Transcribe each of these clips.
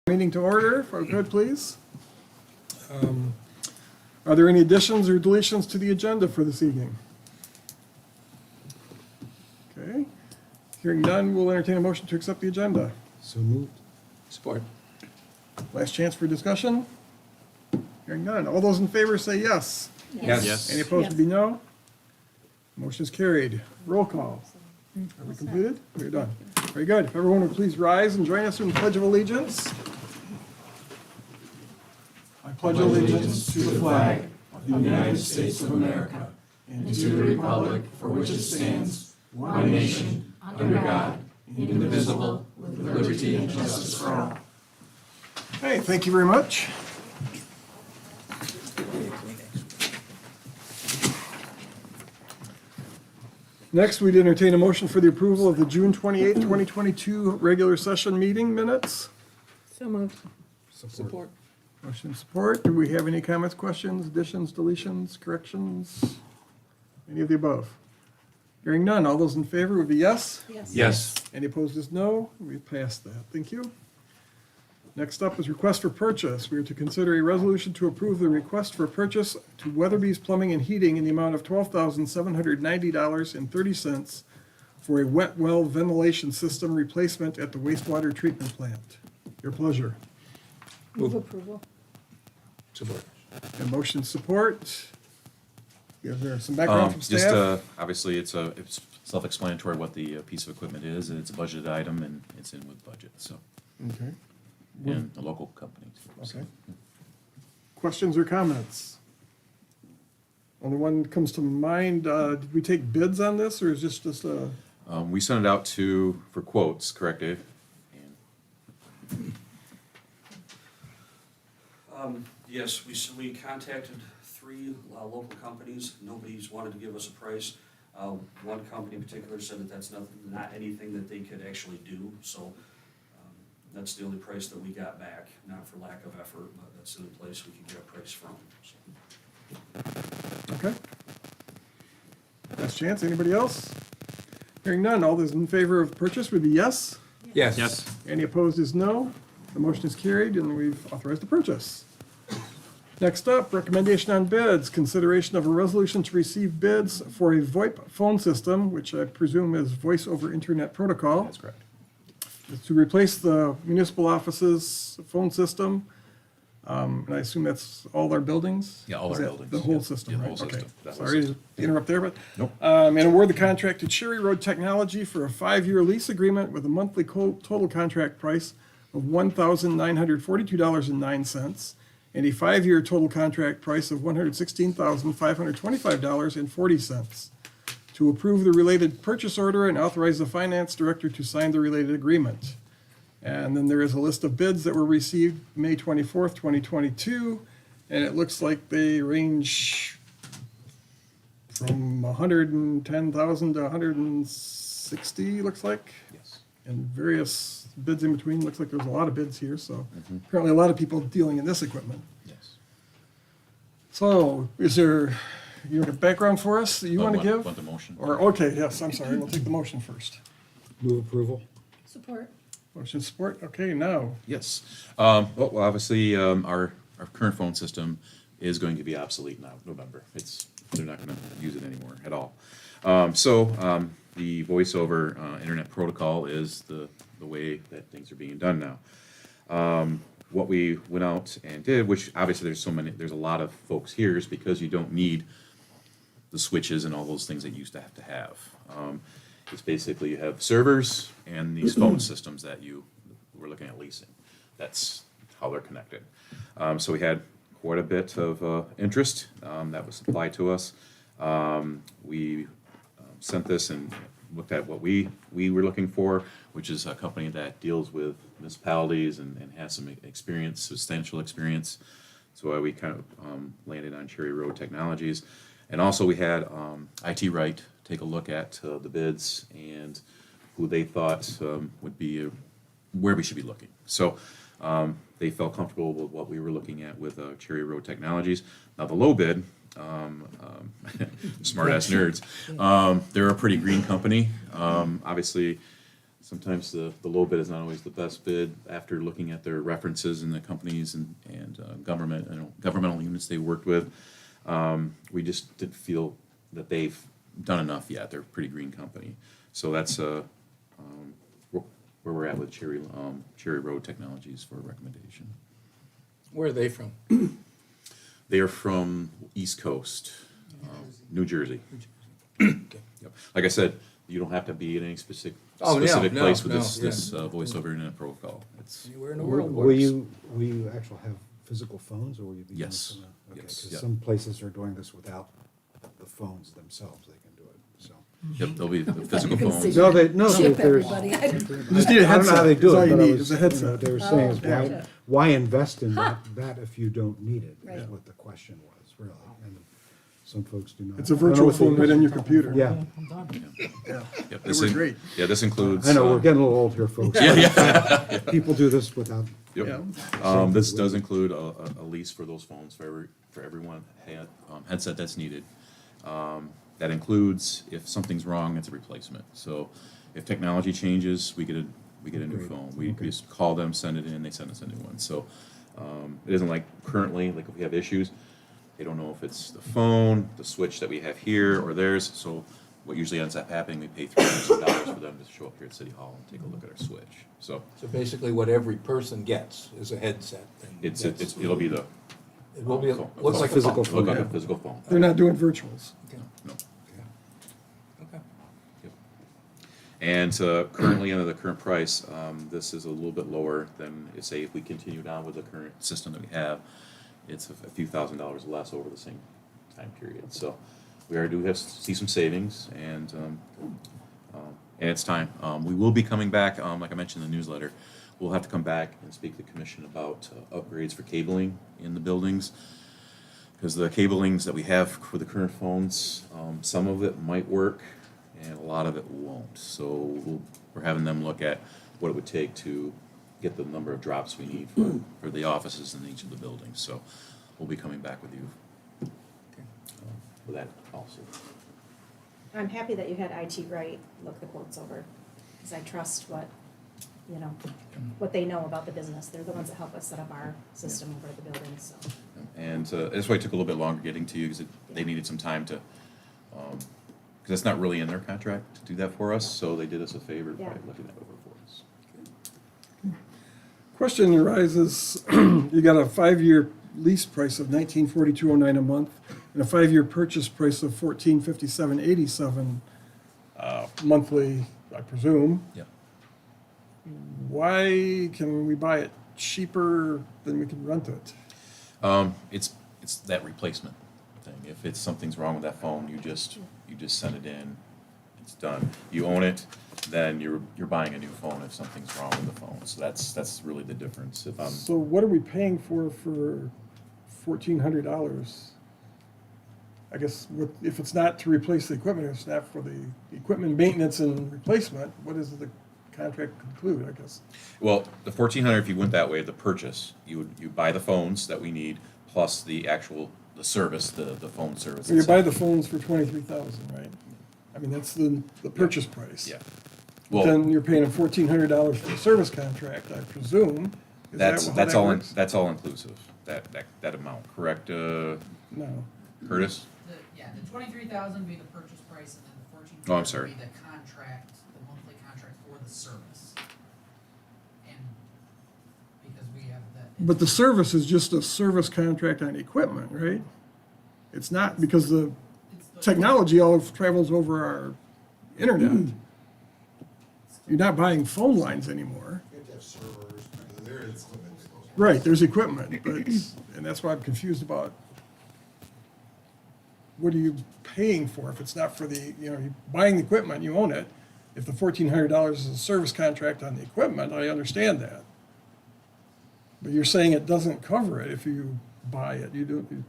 Meeting to order, if I could, please. Are there any additions or deletions to the agenda for this evening? Okay. Hearing none, we'll entertain a motion to accept the agenda. So moved. Support. Last chance for discussion? Hearing none. All those in favor say yes. Yes. Any opposed would be no. Motion is carried. Roll call. Are we completed? We're done. Very good. If everyone would please rise and join us in the Pledge of Allegiance. I pledge allegiance to the flag of the United States of America and to the republic for which it stands, one nation, under God, indivisible, with liberty and justice for all. Hey, thank you very much. Next, we'd entertain a motion for the approval of the June 28, 2022 regular session meeting minutes. So moved. Support. Motion and support. Do we have any comments, questions, additions, deletions, corrections? Any of the above? Hearing none. All those in favor would be yes. Yes. Any opposed is no. We've passed that. Thank you. Next up is request for purchase. We are to consider a resolution to approve the request for purchase to Weatherby's Plumbing and Heating in the amount of $12,790.30 for a wet well ventilation system replacement at the wastewater treatment plant. Your pleasure. Move approval. Support. And motion support. Is there some background from Just, staff? obviously, it's self-explanatory what the piece of equipment is, and it's a budgeted item, and it's in with budget, so, Okay. and a local company, too. so. Okay. Questions or comments? Only one comes to mind. Did we take bids on this, or is this just a? We sent it out for quotes, correct, Dave? And Yes, we contacted three local companies. Nobody's wanted to give us a price. One company in particular said that that's not anything that they could actually do, so that's the only price that we got back, not for lack of effort, but that's the only place we could get a price from. So. Okay. Last chance. Anybody else? Hearing none. All those in favor of purchase would be yes. Yes. Any opposed is no. The motion is carried, and we've authorized the purchase. Next up, recommendation on bids. Consideration of a resolution to receive bids for a VoIP phone system, which I presume is Voice over Internet Protocol, that's correct. to replace the municipal offices phone system. And I assume that's all our buildings? Yeah, all Is our that buildings. The whole Yeah. system, Yeah, the right? whole Okay. system. That whole Sorry to system. interrupt there, but. Nope. And award the contract to Cherry Road Technology for a 5-year lease agreement with a monthly total contract price of $1,942.09 and a 5-year total contract price of $116,525.40 to approve the related purchase order and authorize the finance director to sign the related agreement. And then there is a list of bids that were received May 24th, 2022, and it looks like they range from 110,000 to 160, looks like, Yes. and various bids in between. Looks like there's a lot of bids here, so apparently a lot of people dealing in this equipment. Yes. So is there, you have a background for us that you want to give? Want the motion? Or, okay, yes, I'm sorry, we'll take the motion first. Move approval. Support. Motion support, okay, now, Yes. Well, obviously, our current phone system is going to be obsolete now, November. They're not gonna use it anymore at all. The voice over internet protocol is the way that things are being done now. What we went out and did, which obviously there's a lot of folks here, is because you don't need the switches and all those things that you used to have. It's basically you have servers and these phone systems that we're looking at leasing. That's how they're connected. So we had quite a bit of interest that was supplied to us. We sent this and looked at what we were looking for, which is a company that deals with municipalities and has some experience, substantial experience. So we kind of landed on Cherry Road Technologies. And also we had IT Right take a look at the bids and who they thought would be where we should be looking. So they felt comfortable with what we were looking at with Cherry Road Technologies. Now the low bid, smart ass nerds, they're a pretty green company. Obviously, sometimes the low bid is not always the best bid after looking at their references and the companies and governmental units they worked with. We just didn't feel that they've done enough yet. They're a pretty green company. So that's where we're at with Cherry Road Technologies for a recommendation. Where are they from? They are from East Coast, New Jersey. Okay. Yep. Like I said, you don't have to be in any specific Oh, no, place no, with no, this yeah. voice over internet protocol. It's Anywhere in the world Will works. you actually have physical phones, or will you be? doing Yes. some, okay, Yes. 'cause Yep. some places are doing this without the phones themselves, they can do it, so. Yep, there'll be the physical You can phones. see- No, Chip there's. everybody. You just need a I don't know how headset. they do That's all it, you but I need was, is a you know, headset. they were saying is yeah. why invest in that if you don't need it, is Right. what the question was, really. And some folks do not. It's a I don't know virtual what they phone right use. on your computer. Yeah, Yeah. Yep, They were great. Yeah, this includes. I know, we're getting a little old here, folks. Yeah, People do this without, Yep. Yeah. This does include a lease for those phones for everyone, headset that's needed. That includes if something's wrong, it's a replacement. So if technology changes, we get a new Great. phone. We Okay. just call them, send it in, they send us a new one. So it isn't like currently, like if we have issues, they don't know if it's the phone, the switch that we have here, or theirs. So what usually ends up happening, we pay $300 for them to show up here at City Hall and take a look at our switch. So So basically what every person gets is a headset. and that's- it'll be the It will be, phone. looks like a Physical phone. look like yeah. a physical phone. They're not doing virtuals. Okay. No. Okay. Yep. And currently, under the current price, this is a little bit lower than, say, if we continued on with the current system that we have. It's a few $1,000s less over the same time period. So we do see some savings, and it's time. We will be coming back, like I mentioned in the newsletter, we'll have to come back and speak to the commission about upgrades for cabling in the buildings. Because the cablings that we have for the current phones, some of it might work and a lot of it won't. So we're having them look at what it would take to get the number of drops we need for the offices in each of the buildings. So we'll be coming back with you for that also. I'm happy that you had IT Right look the quotes over, because I trust what they know about the business. They're the ones that help us set up our system over at the building, so. And that's why it took a little bit longer getting to you, because they needed some time to, because it's not really in their contract to do that for us, so they did us a favor by Yeah. looking that over for us. Question arises, you got a 5-year lease price of $1942.09 a month and a 5-year purchase price of $1457.87 monthly, I presume. Yeah. Why can we buy it cheaper than we can rent it? It's that replacement thing. If something's wrong with that phone, you just send it in, it's done. You own it, then you're buying a new phone if something's wrong with the phone. So that's really the difference. If I'm So what are we paying for $1,400? I guess if it's not to replace the equipment, if it's not for the equipment maintenance and replacement, what does the contract conclude, I guess? Well, the $1,400, if you went that way, the purchase, you buy the phones that we need, plus the service, the phone service. So you buy the itself. phones for $23,000, right? I mean, that's the purchase price. Yeah. But Well, then you're paying $1,400 for the service contract, I presume. Is that how that's that all works? that's all inclusive. That amount, correct, No. Curtis? The 23,000 would be the purchase price, and then the 14,000 Oh, I'm sorry. would be the contract, the monthly contract for the service. And because we have that. But the service is just a service contract on equipment, right? It's not, because the It's the- technology all travels over our internet. You're not buying phone lines anymore. You have to have servers, there is equipment that goes. Right, there's equipment, but, and that's why I'm confused about what are you paying for if it's not for the, you're buying the equipment, you own it. If the $1,400 is a service contract on the equipment, I understand that. But you're saying it doesn't cover it if you buy it, you don't.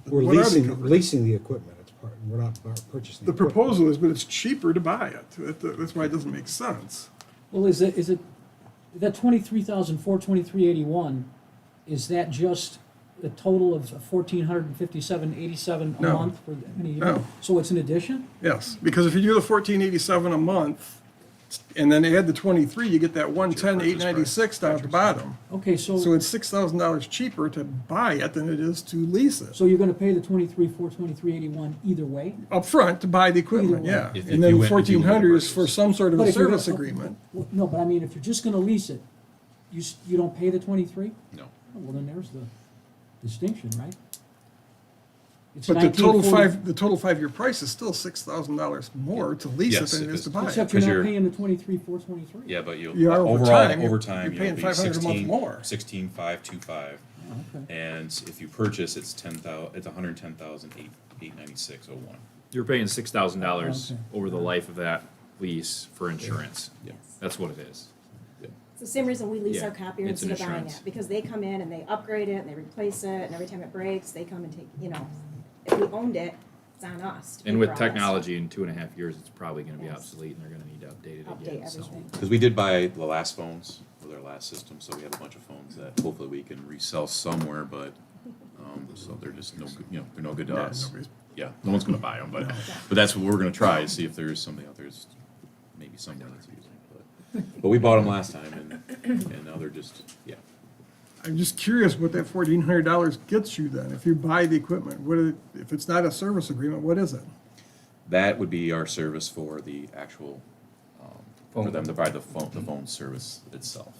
we're what are they covering? leasing the equipment, it's part, we're not purchasing. The equipment. proposal is, but it's cheaper to buy it. That's why it doesn't make sense. Well, is it, that 23,423.81, is that just the total of 1,457.87 a No. month for any year? No. So it's an addition? Yes, because if you do the $14.87 a month, and then add the 23, you get that 110,896 down at the bottom. Okay, So so it's $6,000 cheaper to buy it than it is to lease it. you're gonna pay the 423.81 either way? Up front to buy the equipment, Either way. yeah. If And you then went- if you went to 1,400 is for purchase. some sort of But a if you're service gonna- agreement. Well, no, but I mean, if you're just gonna lease it, you don't pay the 23? No. Well, then there's the distinction, right? It's But the total 1940 5-year price is still $6,000 more to lease it Yes, than it if is to it's- buy Except it. you're 'Cause not you're- paying the 23,423. Yeah, but you'll, You are over overall, time, you're- over time, you're paying you'll be 500 a month 16, more. 16,525. Oh, okay. And if you purchase, it's 10,000, it's 110,896.01. You're paying $6,000 Okay. over the life of that lease for insurance. Yeah. That's what it is. It's the same reason we lease Yeah, our copier it's an instead of buying insurance. it, because they come in and they upgrade it and they replace it, and every time it breaks, they come and take, if we owned it, it's on us. to pay And for with all that stuff. technology in 2.5 years, it's probably gonna be Yes. obsolete and they're gonna need to update it Update again, so. everything. Because we did buy the last phones with our last system, so we have a bunch of phones that hopefully we can resell somewhere, but, so they're just no good, they're no good to Yeah, us. nobody's- Yeah, no one's gonna buy them, but that's what we're gonna try, to see if there's somebody out there that's, maybe someone that's using it, but we bought them last time, and now they're just, yeah. I'm just curious what that $1,400 gets you then, if you buy the equipment. If it's not a service agreement, what is it? That would be our service for the actual, for Phone. them to buy the phone service itself,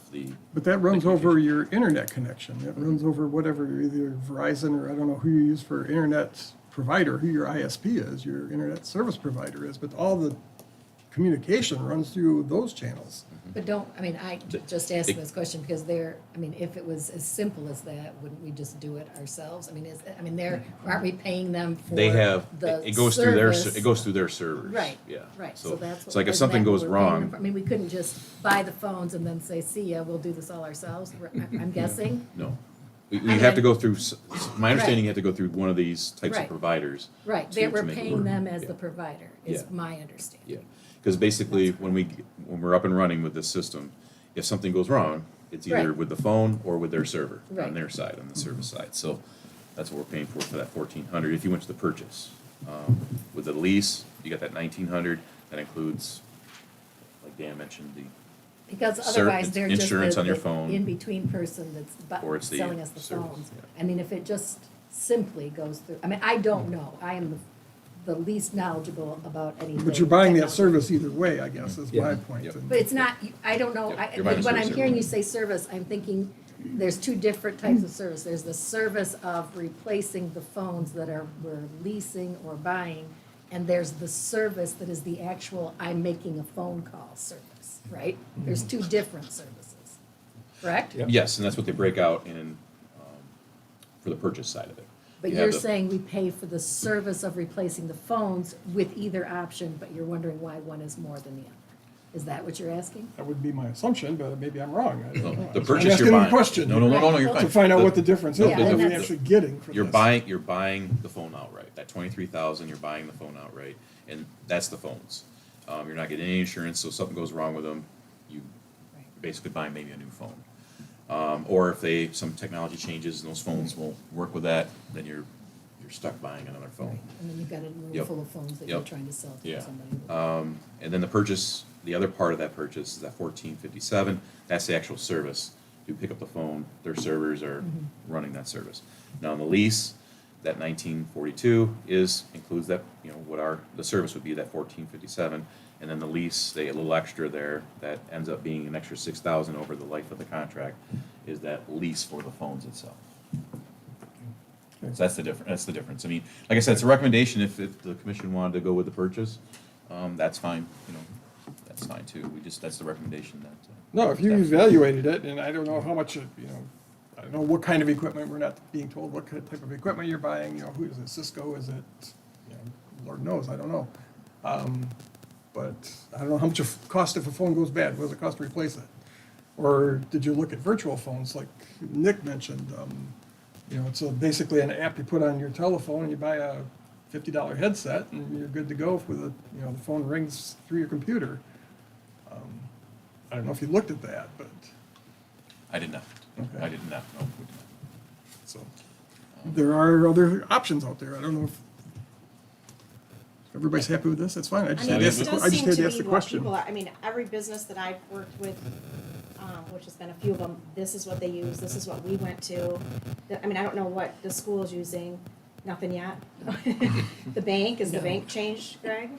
But that runs the over your internet connection. It runs over whatever, either Verizon or I don't know who you use for internet provider, who your ISP is, your internet service provider is, but all the communication runs through those channels. But I just asked this question because if it was as simple as that, wouldn't we just do it ourselves? Aren't we paying them for they have, the it goes through their, service? it goes through their servers. Right, Yeah. right, So so that's. it's like if isn't something that what goes we're paying them wrong, for? We couldn't just buy the phones and then say, see ya, we'll do this all ourselves, I'm guessing? no. We I have to mean- go through, my understanding, you have to go through one of these types of Right. providers. Right, to- they to were make it paying work. them as Yeah. the provider, is Yeah. my understanding. Yeah, because basically, when we're up and running with this system, if something goes wrong, it's either Right. with the phone or with their server, on Right. their side, on the service side. So that's what we're paying for that 1,400, if you went to the purchase. With the lease, you got that 1,900, that includes, like Dan mentioned, Because Sir, otherwise, it's they're just insurance on your the phone. in-between person Or that's it's the selling us the service, phones. yeah. If it just simply goes through, I don't know, I am the least knowledgeable about anything. But you're buying that technology. service either way, I guess, is my Yeah. point. Yep. And- But it's not, I don't know, Yep, you're buying a when I'm service hearing you everywhere. say service, I'm thinking there's two different types of service. There's the service of replacing the phones that we're leasing or buying, and there's the service that is the actual, I'm making a phone call service, right? There's two different services, correct? yes, and that's what they break out in, for the purchase side of it. But You have you're the- saying we pay for the service of replacing the phones with either option, but you're wondering why one is more than the other. Is that what you're asking? That would be my assumption, but maybe I'm wrong. I don't No, know. the I'm purchase asking you're a buying. question. No, you're fine. To find out what the difference is, Yeah, what are and we that's- actually getting for this? You're buying the phone outright. That 23,000, you're buying the phone outright, and that's the phones. You're not getting any insurance, so if something goes wrong with them, you basically buy maybe a new phone. Or if some technology changes and those phones won't work with that, then you're stuck buying another phone. Right, and then you've got a room Yep. full of phones that you're Yep. trying to sell Yeah. to somebody. And then the other part of that purchase is that 1457, that's the actual service. You pick up the phone, their servers are running that service. Now, in the lease, that 1942 includes that, the service would be that 1457, and then the lease, they get a little extra there, that ends up being an extra 6,000 over the life of the contract, is that lease for the phones itself. So that's the difference. I mean, like I said, it's a recommendation if the commission wanted to go with the purchase, that's fine, that's fine too. That's the recommendation that. No, if you evaluated it, and I don't know how much, I don't know what kind of equipment, we're not being told what type of equipment you're buying, who is it, Cisco, is it, Lord knows, I don't know. But I don't know how much it costs if a phone goes bad, what does it cost to replace it? Or did you look at virtual phones like Nick mentioned? It's basically an app you put on your telephone and you buy a $50 headset and you're good to go with the phone rings through your computer. I don't know if you looked at that, but, I did not. Okay. I did not, no, we did not. so, there are other options out there, I don't know if everybody's happy with this, that's fine. I I just mean, had to this ask, does I just seem had to to ask be the what question. people, I mean, every business that I've worked with, which has been a few of them, this is what they use, this is what we went to. I mean, I don't know what the school is using, nothing yet. The bank, is the bank changed, Greg?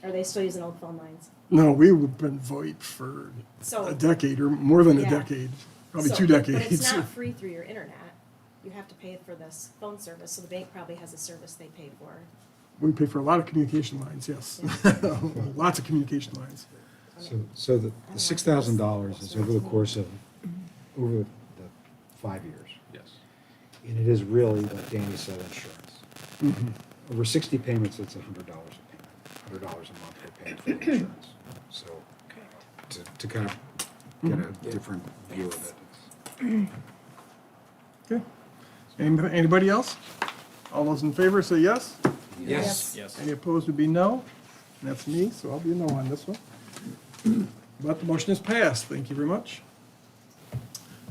Or are they still using old phone lines? No, we've been VoIP for So. a decade or more than a Yeah. decade, probably So- 2 But decades. it's not free through your internet. You have to pay for this phone service, so the bank probably has a service they pay for. We pay for a lot of communication lines, yes. Lots of communication lines. So the $6,000 is over the course of, over the 5 years. Yes. And it is really, like Danny said, insurance. Mm-hmm. Over 60 payments, it's $100 a payment, $100 a month we're paying for insurance. So to kind of get a different view of it. Okay. Anybody else? All those in favor say yes. Yes. Any opposed would be no. And that's me, so I'll be a no on this one. But the motion is passed. Thank you very much.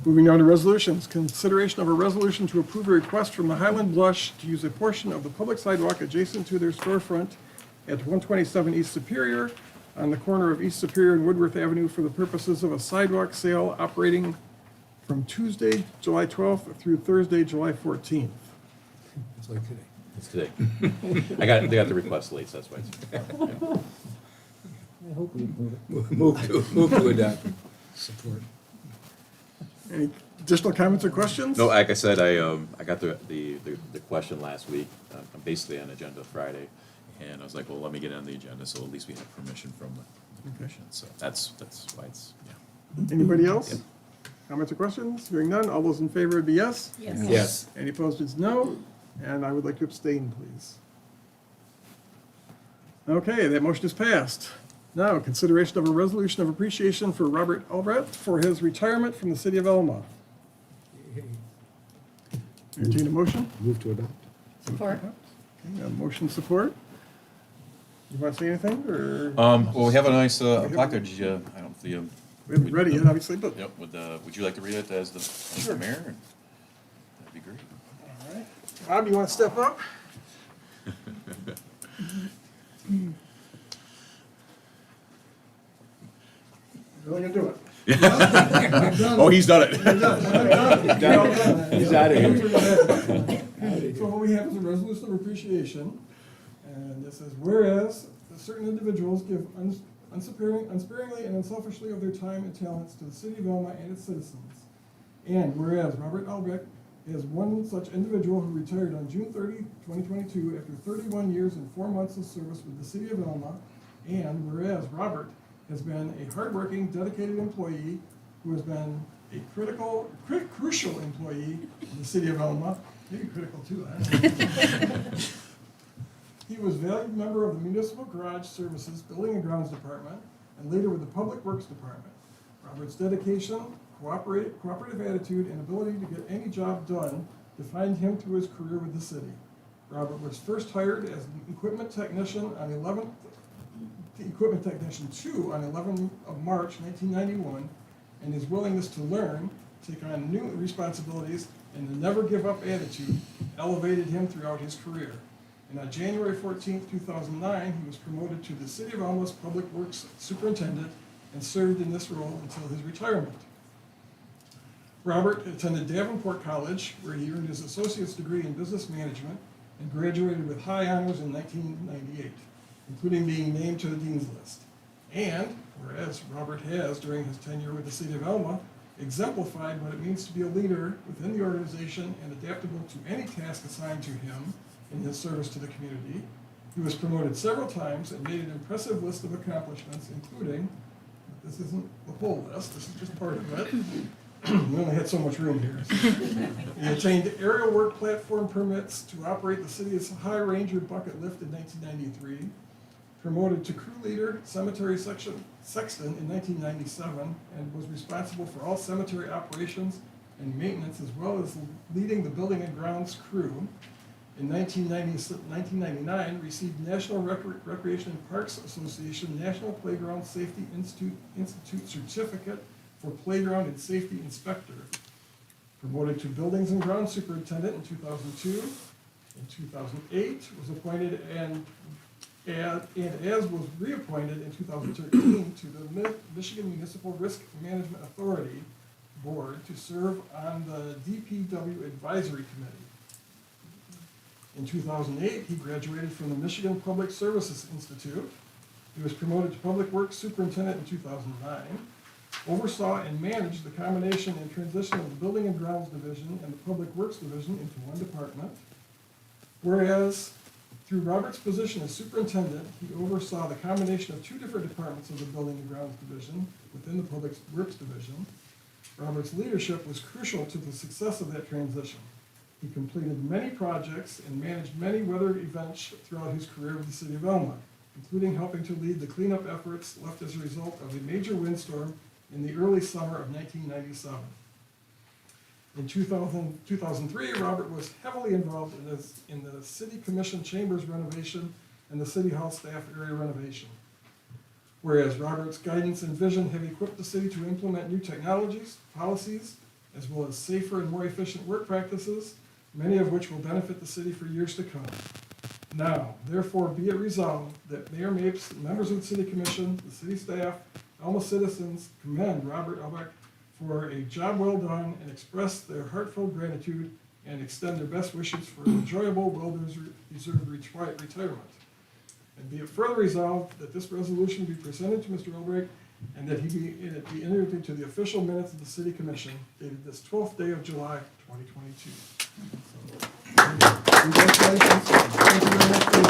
Moving on to resolutions. Consideration of a resolution to approve a request from the Highland Blush to use a portion of the public sidewalk adjacent to their storefront at 127 East Superior on the corner of East Superior and Woodworth Avenue for the purposes of a sidewalk sale operating from Tuesday, July 12th through Thursday, July 14th. It's like today. It's today. They got the request late, so that's why it's. I hope we move it. Move to adopt. Support. Any additional comments or questions? No, like I said, I got the question last week, I'm basically on agenda Friday, and I was like, well, let me get it on the agenda, so at least we have permission from the commission, so that's why it's, yeah. Anybody else? Comments or questions? Hearing none, all those in favor would be yes. Yes. Any opposed is no, and I would like to abstain, please. Okay, that motion is passed. Now, consideration of a resolution of appreciation for Robert Albrecht for his retirement from the city of Elma. Entertain a motion? Move to adopt. Support. Okay, a motion support. You want to say anything, or? Well, we have a nice package, I don't see, We haven't read it yet, obviously, but. yep, would you like to read it as the mayor? That'd be great. All right. Bob, you want to step up? Really gonna do it? Oh, he's done it. He's out of here. So what we have is a resolution of appreciation, and it says, whereas certain individuals give unsparingly and unselfishly of their time and talents to the city of Elma and its citizens. And whereas Robert Albrecht is one such individual who retired on June 30, 2022 after 31 years and 4 months of service with the city of Elma. And whereas Robert has been a hardworking, dedicated employee who has been a crucial employee in the city of Elma, maybe critical too, I don't know. He was a valued member of the Municipal Garage Services Building and Grounds Department and later with the Public Works Department. Robert's dedication, cooperative attitude, and ability to get any job done defined him through his career with the city. Robert was first hired as an equipment technician on 11th Equipment Technician 2 on 11 of March 1991, and his willingness to learn, take on new responsibilities, and the never give up attitude elevated him throughout his career. And on January 14, 2009, he was promoted to the City of Elma's Public Works Superintendent and served in this role until his retirement. Robert attended Davenport College, where he earned his associate's degree in business management and graduated with high honors in 1998. Including being named to the Dean's List. And, whereas Robert has, during his tenure with the City of Elma, exemplified what it means to be a leader within the organization and adaptable to any task assigned to him in his service to the community, he was promoted several times and made an impressive list of accomplishments, including, but this isn't the whole list, this is just part of it. We only had so much room here. He obtained aerial work platform permits to operate the city's High Ranger bucket lift in 1993, promoted to crew leader, cemetery sexton in 1997, and was responsible for all cemetery operations and maintenance, as well as leading the building and grounds crew. In 1999, received National Recreation and Parks Association National Playground Safety Institute Certificate for Playground and Safety Inspector. Promoted to Buildings and Grounds Superintendent in 2002. In 2008, was appointed and as was reappointed in 2013 to the Michigan Municipal Risk Management Authority Board to serve on the DPW Advisory Committee. In 2008, he graduated from the Michigan Public Services Institute. He was promoted to Public Works Superintendent in 2009, oversaw and managed the combination and transition of the Building and Grounds Division and the Public Works Division into one department. Whereas, through Robert's position as superintendent, he oversaw the combination of two different departments of the Building and Grounds Division within the Public Works Division. Robert's leadership was crucial to the success of that transition. He completed many projects and managed many weather events throughout his career with the City of Elma, including helping to lead the cleanup efforts left as a result of a major windstorm in the early summer of 1997. In 2003, Robert was heavily involved in the City Commission chambers renovation and the City Hall staff area renovation. Whereas Robert's guidance and vision have equipped the city to implement new technologies, policies, as well as safer and more efficient work practices, many of which will benefit the city for years to come. Now, therefore, be it resolved that Mayor Mapes, members of the City Commission, the city staff, Elma citizens commend Robert Elbeck for a job well done and express their heartfelt gratitude and extend their best wishes for an enjoyable, well-deserved retirement. And be it further resolved that this resolution be presented to Mr. Elbeck and that it be entered into the official minutes of the City Commission dated this 12th day of July, 2022. Congratulations. Thank you very much for your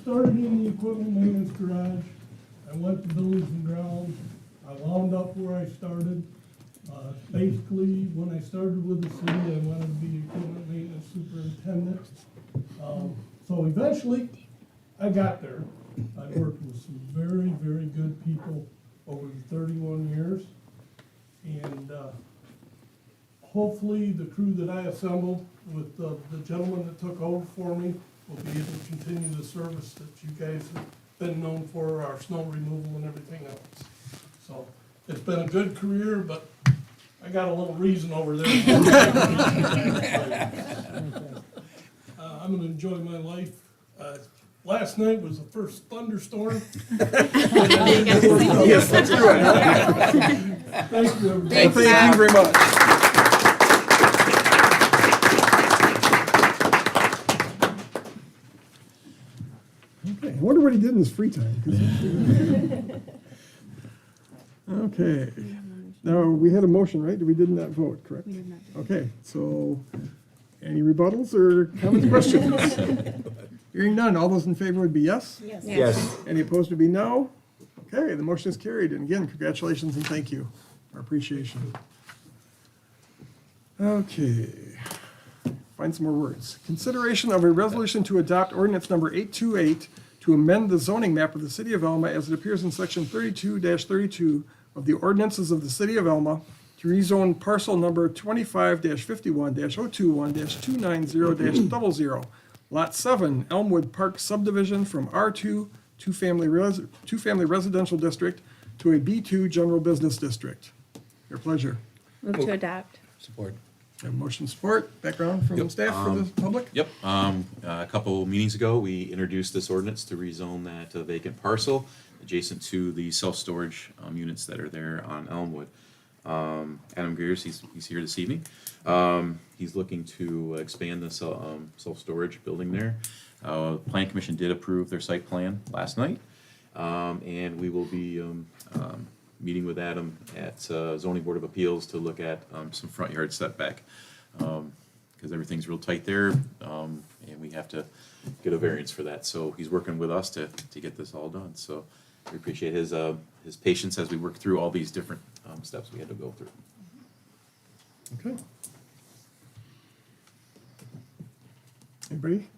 Started in the equipment maintenance garage. I went to buildings and grounds. I wound up where I started. Basically, when I started with the city, I wanted to be equipment maintenance superintendent. So eventually, I got there. I worked with some very, very good people over the 31 years. And hopefully, the crew that I assembled with the gentleman that took over for me will be able to continue the service that you guys have been known for, our snow removal and everything else. So it's been a good career, but I got a little reason over there. I'm gonna enjoy my life. Last night was the first thunderstorm. Yes, let's do it. Thank you, everybody. Thank you very much. Okay, I wonder what he did in his free time. Okay, now, we had a motion, right? We did not vote, correct? We did not. Okay, so, any rebuttals or comments, questions? Hearing none, all those in favor would be yes? Yes. Yes. Any opposed would be no? Okay, the motion is carried, and again, congratulations and thank you, our appreciation. Okay, find some more words. Consideration of a resolution to adopt ordinance number 828 to amend the zoning map of the city of Elma as it appears in section 32-32 of the ordinances of the city of Elma to rezone parcel number 25-51-021-290-00, lot 7, Elmwood Park subdivision from R2 two-family residential district to a B2 general business district. Your pleasure. Move to adopt. Support. Have motion support, background from Yep, staff for the public? Yep, a couple meetings ago, we introduced this ordinance to rezone that vacant parcel adjacent to the self-storage units that are there on Elmwood. Adam Greers, he's here this evening. He's looking to expand the self-storage building there. Plan Commission did approve their site plan last night, and we will be meeting with Adam at Zoning Board of Appeals to look at some front yard setback, because everything's real tight there, and we have to get a variance for that. So he's working with us to get this all done. So we appreciate his patience as we work through all these different steps we had to go through. Okay. Anybody?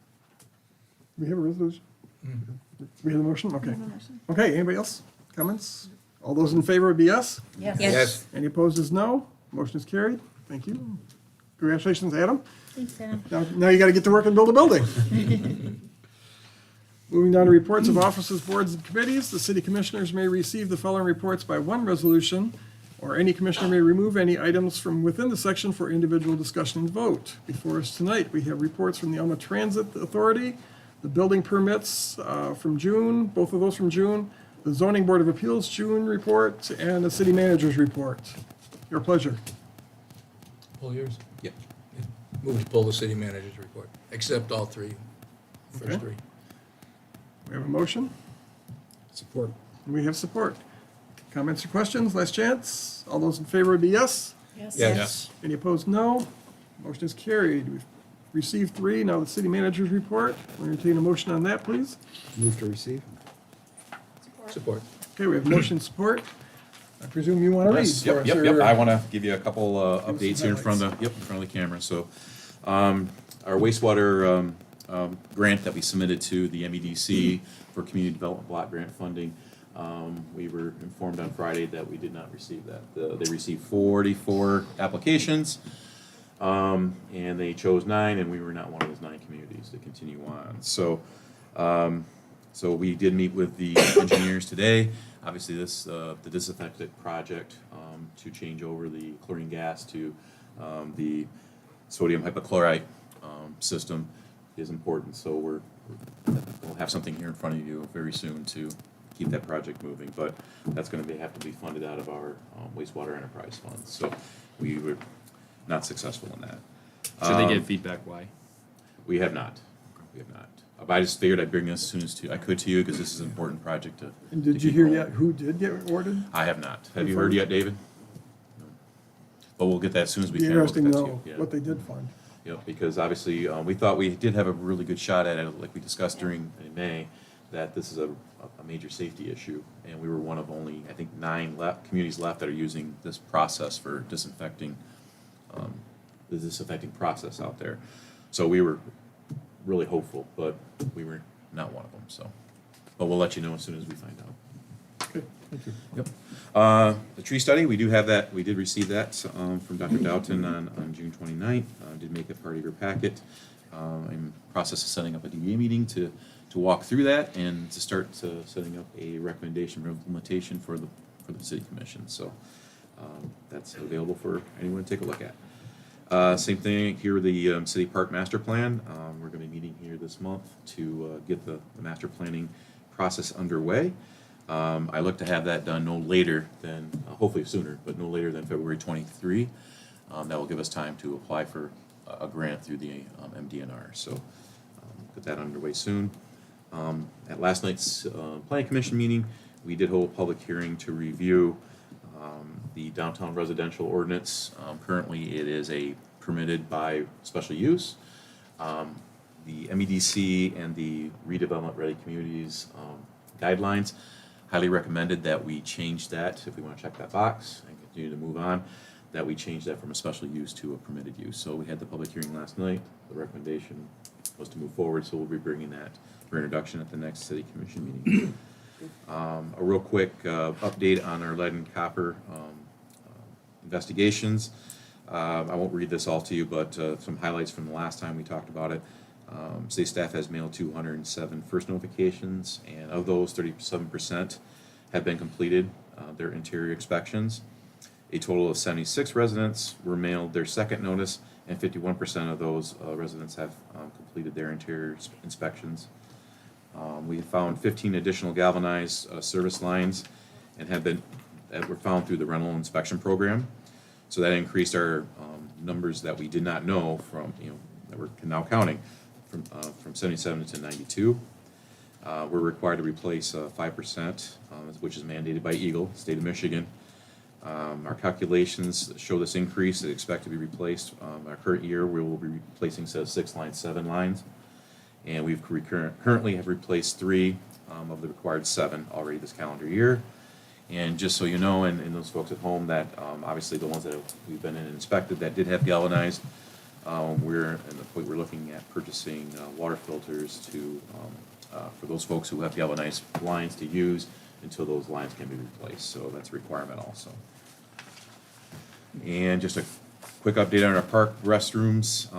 We have a resolution? We have a motion? Okay. Okay, anybody else? Comments? All those in favor would be yes? Yes. Yes. Any opposed is no. Motion is carried. Thank you. Congratulations, Adam. Thanks, Adam. Now you gotta get to work and build a building. Moving down to reports of offices, boards, and committees, the city commissioners may receive the following reports by one resolution. or any commissioner may remove any items from within the section for individual discussion and vote. Before us tonight, we have reports from the Alma Transit Authority, the building permits from June, both of those from June, the Zoning Board of Appeals June report, and the city manager's report. Your pleasure. Pull yours? Yep. Move to pull the city manager's report, accept all three, Okay. first three. We have a motion, Support. and we have support. Comments or questions? Last chance. All those in favor would be yes. Yes. Any opposed, no. Motion is carried. We've received three. Now the city manager's report. We'll entertain a motion on that, please. Move to receive. Support. Okay, we have motion and support. I presume you want to read Yes, for us, yep. or- I want to give you a couple updates here in front of highlights. the, in front of the camera. So, our wastewater grant that we submitted to the MEDC for community development block grant funding, we were informed on Friday that we did not receive that. They received 44 applications, and they chose 9, and we were not one of those 9 communities to continue on. So, so we did meet with the engineers today. Obviously, the disinfectant project to change over the chlorine gas to the sodium hypochlorite system is important. So we'll have something here in front of you very soon to keep that project moving. But that's going to have to be funded out of our wastewater enterprise funds. So we were not successful in that. Should they get feedback why? We have not. We have not. But I just figured I'd bring this as soon as I could to you because this is an important project to. And did to you keep hear rolling. yet who did get awarded? I have not. Have you heard yet, David? No. But we'll get that as soon as we Be can. We'll interesting get to that know you. Yeah. what they did fund. You know, because obviously, we thought we did have a really good shot at it, like we discussed in May, that this is a major safety issue, and we were one of only, I think, 9 communities left that are using this process for disinfecting, the disinfecting process out there. So we were really hopeful, but we were not one of them, so. But we'll let you know as soon as we find out. Okay, thank you. Yep. The tree study, we do have that, we did receive that from Dr. Doughton on June 29th. Did make it part of your packet. I'm in the process of setting up a DDA meeting to walk through that and to start setting up a recommendation for implementation for the city commission. So that's available for anyone to take a look at. Same thing here, the city park master plan. We're going to be meeting here this month to get the master planning process underway. I look to have that done no later than, hopefully sooner, but no later than February 23. That will give us time to apply for a grant through the MDNR. So get that underway soon. At last night's planning commission meeting, we did hold a public hearing to review the downtown residential ordinance. Currently, it is a permitted by special use. The MEDC and the redevelopment ready communities guidelines highly recommended that we change that, if we want to check that box and continue to move on, that we change that from a special use to a permitted use. So we had the public hearing last night. The recommendation was to move forward, so we'll be bringing that for introduction at the next city commission meeting. A real quick update on our lead and copper investigations. I won't read this all to you, but some highlights from the last time we talked about it. City staff has mailed 207 first notifications, and of those, 37% have been completed, their interior inspections. A total of 76 residents were mailed their second notice, and 51% of those residents have completed their interior inspections. We found 15 additional galvanized service lines that were found through the rental inspection program. So that increased our numbers that we did not know from, that we're now counting from 77 to 92. We're required to replace 5%, which is mandated by Eagle, state of Michigan. Our calculations show this increase. They expect to be replaced. Our current year, we will be replacing instead of 6 lines, 7 lines. And we've currently have replaced 3 of the required 7 already this calendar year. And just so you know, and those folks at home, that obviously the ones that we've been in and inspected that did have galvanized, we're looking at purchasing water filters for those folks who have galvanized lines to use until those lines can be replaced. So that's a requirement also. And just a quick update on our park restrooms.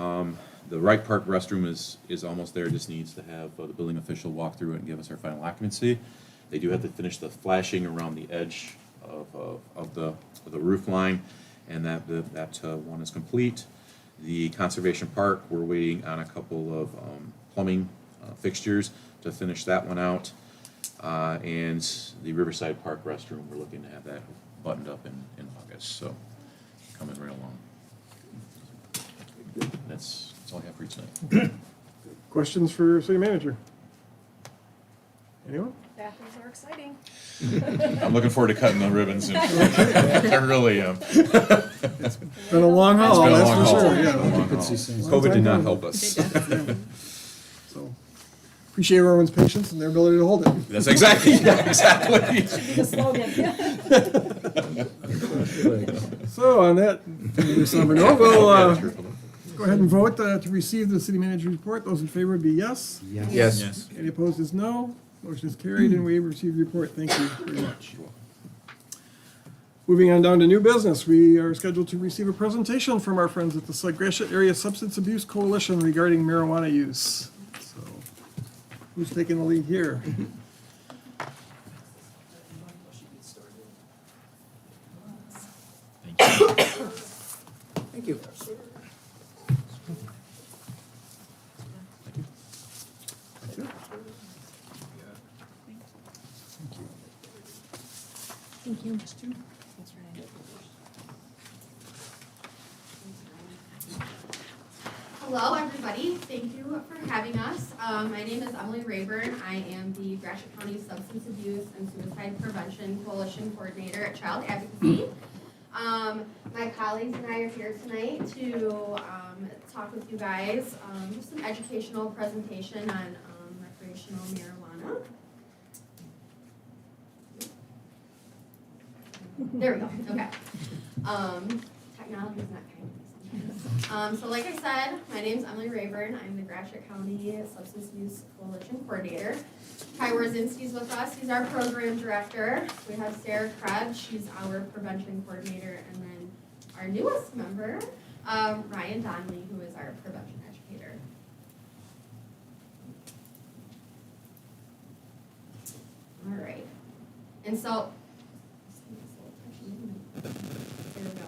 The Wright Park restroom is almost there. Just needs to have the building official walk through it and give us our final occupancy. They do have to finish the flashing around the edge of the roof line, and that one is complete. The Conservation Park, we're waiting on a couple of plumbing fixtures to finish that one out. And the Riverside Park restroom, we're looking to have that buttoned up in August, so coming right along. That's all I have for you tonight. Questions for city manager? Anyone? Bathrooms are exciting. I'm looking forward to cutting the ribbons. I really am. Been a long haul, It's been a that's long for haul. sure, It's been a yeah. long haul. COVID did not help us. So, appreciate everyone's patience and their ability to hold it. That's exactly, exactly. The slogan. So on that somber note, we'll go ahead and vote to receive the city manager's report. Those in favor would be yes. Yes. Any opposed is no. Motion is carried and we have received the report. Thank you very much. Moving on down to new business, we are scheduled to receive a presentation from our friends at the Gratiot Area Substance Abuse Coalition regarding marijuana use. So, who's taking the lead here? Thank you. Thank you. Hello, everybody. Thank you for having us. My name is Emily Rayburn. I am the Gratiot County Substance Abuse and Suicide Prevention Coalition Coordinator at Child Advocacy. My colleagues and I are here tonight to talk with you guys, just an educational presentation on recreational marijuana. There we go, okay. Technology is not kind to me sometimes. So like I said, my name's Emily Rayburn. I'm the Gratiot County Substance Abuse Coalition Coordinator. Kai Warzinski's with us. He's our program director. We have Sarah Krebs. She's our prevention coordinator. And then our newest member, Ryan Donnelly, who is our prevention educator. All right. And so, there we go.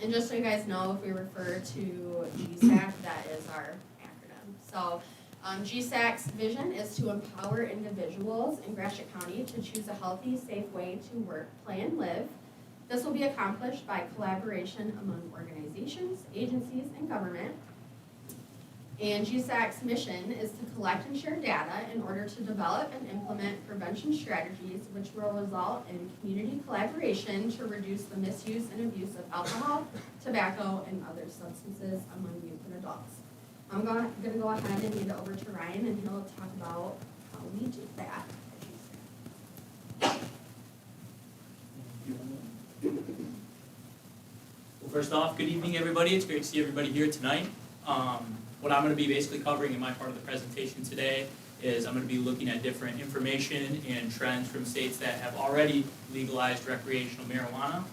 And just so you guys know, if we refer to GSAC, that is our acronym. So GSAC's vision is to empower individuals in Gratiot County to choose a healthy, safe way to work, play, and live. This will be accomplished by collaboration among organizations, agencies, and government. And GSAC's mission is to collect and share data in order to develop and implement prevention strategies which will result in community collaboration to reduce the misuse and abuse of alcohol, tobacco, and other substances among youth and adults. I'm going to go ahead and hand it over to Ryan, and he'll talk about how we do that. Well, first off, good evening, everybody. It's great to see everybody here tonight. What I'm going to be basically covering in my part of the presentation today is I'm going to be looking at different information and trends from states that have already legalized recreational marijuana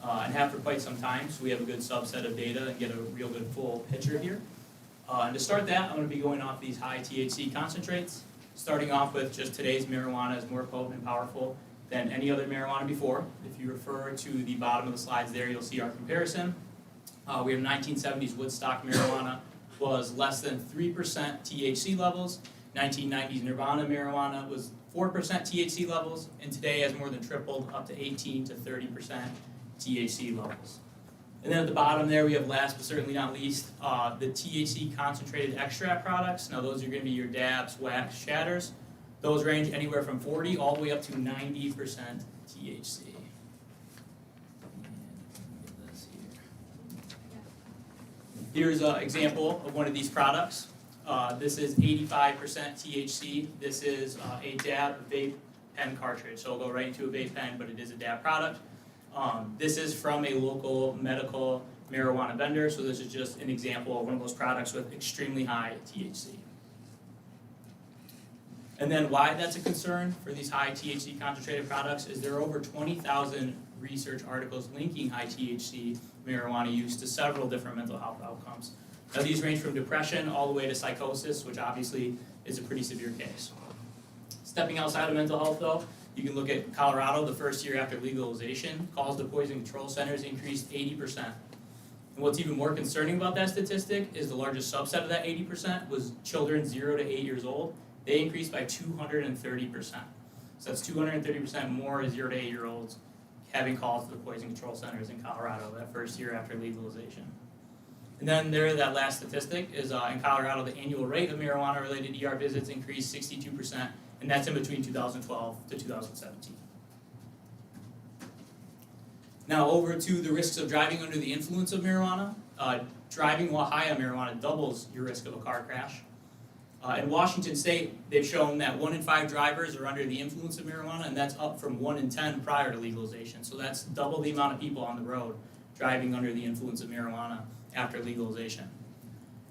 and have for quite some time, so we have a good subset of data and get a real good full picture here. And to start that, I'm going to be going off these high THC concentrates, starting off with just today's marijuana is more potent and powerful than any other marijuana before. If you refer to the bottom of the slides there, you'll see our comparison. We have 1970s Woodstock marijuana was less than 3% THC levels. 1990s Nirvana marijuana was 4% THC levels, and today has more than tripled up to 18 to 30% THC levels. And then at the bottom there, we have last but certainly not least, the THC concentrated extract products. Now those are going to be your dabs, wax, shatters. Those range anywhere from 40 all the way up to 90% THC. Here's an example of one of these products. This is 85% THC. This is a dab vape pen cartridge. So it'll go right into a vape pen, but it is a dab product. This is from a local medical marijuana vendor. So this is just an example of one of those products with extremely high THC. And then why that's a concern for these high THC concentrated products is there are over 20,000 research articles linking high THC marijuana use to several different mental health outcomes. Now these range from depression all the way to psychosis, which obviously is a pretty severe case. Stepping outside of mental health though, You can look at Colorado, the first year after legalization, calls to poison control centers increased 80%. And what's even more concerning about that statistic is the largest subset of that 80% was children 0 to 8 years old. They increased by 230%. So that's 230% more 0 to 8 year olds having calls to the poison control centers in Colorado that first year after legalization. And then that last statistic is in Colorado, the annual rate of marijuana-related ER visits increased 62%, and that's in between 2012 to 2017. Now over to the risks of driving under the influence of marijuana. Driving while high on marijuana doubles your risk of a car crash. In Washington State, they've shown that 1 in 5 drivers are under the influence of marijuana, and that's up from 1 in 10 prior to legalization. So that's double the amount of people on the road driving under the influence of marijuana after legalization.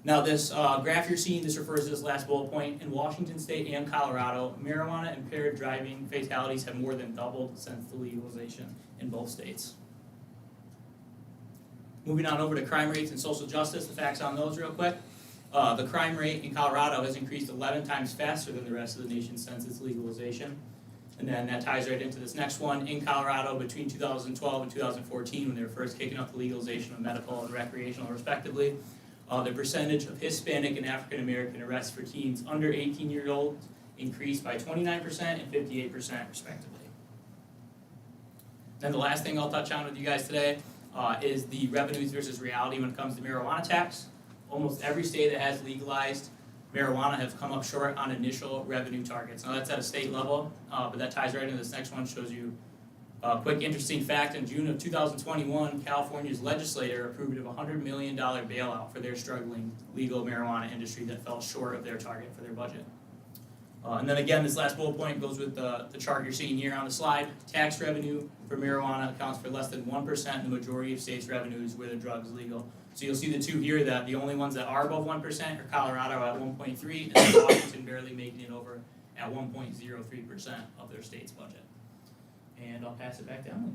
Now this graph you're seeing, this refers to this last bullet point. In Washington State and Colorado, marijuana impaired driving fatalities have more than doubled since the legalization in both states. Moving on over to crime rates and social justice, the facts on those real quick. The crime rate in Colorado has increased 11 times faster than the rest of the nation since its legalization. And then that ties right into this next one. In Colorado, between 2012 and 2014, when they were first kicking up the legalization of medical and recreational respectively, the percentage of Hispanic and African American arrests for teens under 18 years old increased by 29% and 58% respectively. Then the last thing I'll touch on with you guys today is the revenues versus reality when it comes to marijuana tax. Almost every state that has legalized marijuana has come up short on initial revenue targets. Now that's at a state level, but that ties right into this next one, shows you a quick interesting fact. In June of 2021, California's legislature approved of a $100 million bailout for their struggling legal marijuana industry that fell short of their target for their budget. And then again, this last bullet point goes with the chart you're seeing here on the slide. Tax revenue for marijuana accounts for less than 1% in the majority of states' revenues where the drug is legal. So you'll see the two here, that the only ones that are above 1% are Colorado at 1.3% and Washington barely making it over at 1.03% of their state's budget. And I'll pass it back to Emily.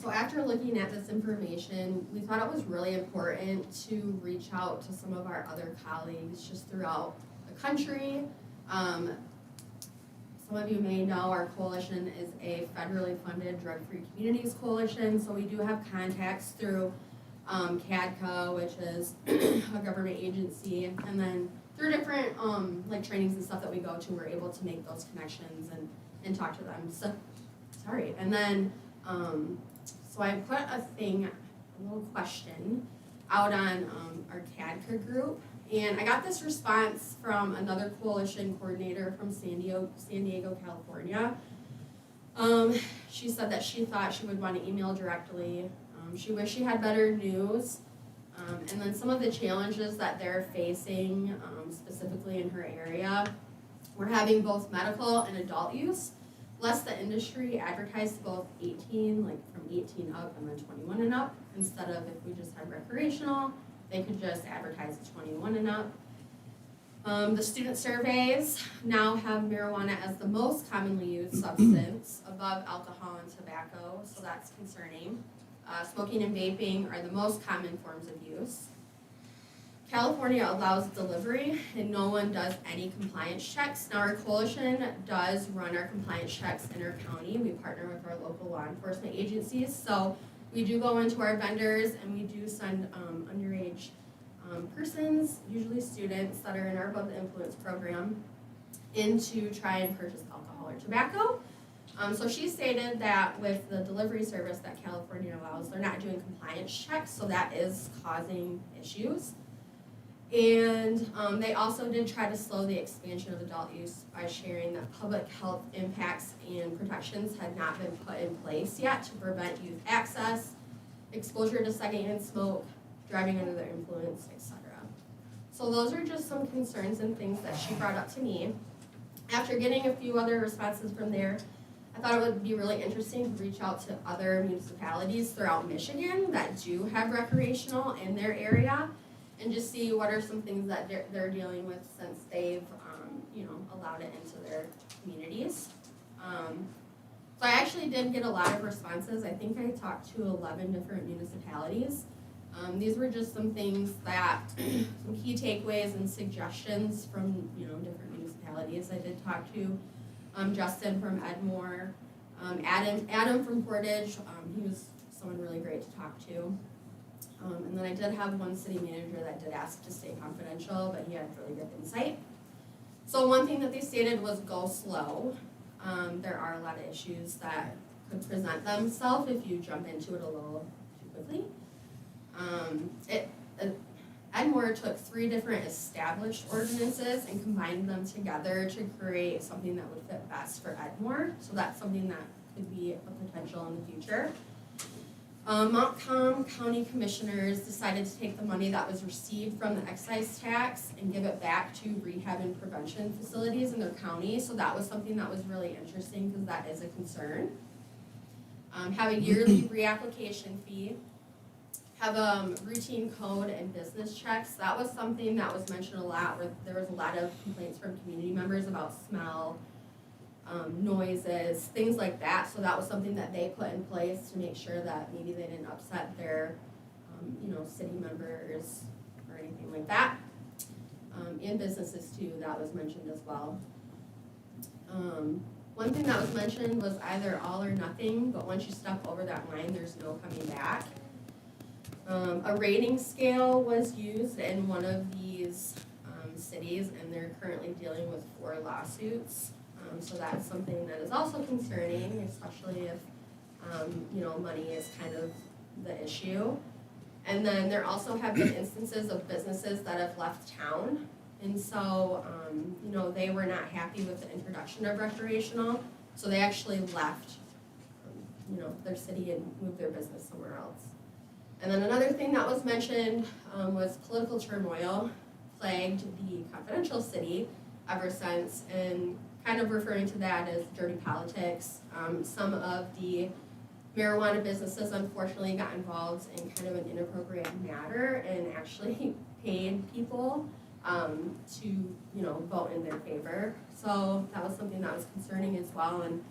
So after looking at this information, we thought it was really important to reach out to some of our other colleagues just throughout the country. Some of you may know our coalition is a federally funded drug-free communities coalition, so we do have contacts through CADCA, which is a government agency, and then through different like trainings and stuff that we go to, we're able to make those connections and talk to them. So, sorry, and then so I put a little question out on our CADCA group, and I got this response from another coalition coordinator from San Diego, California. She said that she thought she would want to email directly. She wished she had better news. And then some of the challenges that they're facing, specifically in her area, we're having both medical and adult use. Less the industry advertised both 18, like from 18 up and then 21 and up, instead of if we just had recreational, they could just advertise 21 and up. The student surveys now have marijuana as the most commonly used substance above alcohol and tobacco, so that's concerning. Smoking and vaping are the most common forms of use. California allows delivery and no one does any compliance checks. Now our coalition does run our compliance checks in our county. We partner with our local law enforcement agencies. So we do go into our vendors and we do send underage persons, usually students that are in our Above the Influence program, in to try and purchase alcohol or tobacco. So she stated that with the delivery service that California allows, they're not doing compliance checks, so that is causing issues. And they also did try to slow the expansion of adult use by sharing that public health impacts and protections had not been put in place yet to prevent youth access, exposure to secondhand smoke, driving under their influence, etc. So those are just some concerns and things that she brought up to me. After getting a few other responses from there, I thought it would be really interesting to reach out to other municipalities throughout Michigan that do have recreational in their area, and just see what are some things that they're dealing with since they've, allowed it into their communities. So I actually did get a lot of responses. I think I talked to 11 different municipalities. These were just some things that, some key takeaways and suggestions from, different municipalities. I did talk to Justin from Edmore, Adam from Portage. He was someone really great to talk to. And then I did have one city manager that did ask to stay confidential, but he had really good insight. So one thing that they stated was go slow. There are a lot of issues that could present themselves if you jump into it a little too quickly. Edmore took 3 different established ordinances and combined them together to create something that would fit best for Edmore. So that's something that could be a potential in the future. Montcalm County Commissioners decided to take the money that was received from the excise tax and give it back to rehab and prevention facilities in their county. So that was something that was really interesting because that is a concern. Have a yearly reapplication fee. Have routine code and business checks. That was something that was mentioned a lot, where there was a lot of complaints from community members about smell, noises, things like that. So that was something that they put in place to make sure that maybe they didn't upset their, city members or anything like that. And businesses too, that was mentioned as well. One thing that was mentioned was either all or nothing, but once you step over that line, there's no coming back. A rating scale was used in one of these cities, and they're currently dealing with 4 lawsuits. So that's something that is also concerning, especially if, money is kind of the issue. And then there also have been instances of businesses that have left town. And so, they were not happy with the introduction of recreational, so they actually left, their city and moved their business somewhere else. And then another thing that was mentioned was political turmoil plagued the confidential city ever since, and kind of referring to that as dirty politics. Some of the marijuana businesses unfortunately got involved in kind of an inappropriate matter and actually paid people to, vote in their favor. So that was something that was concerning as well, and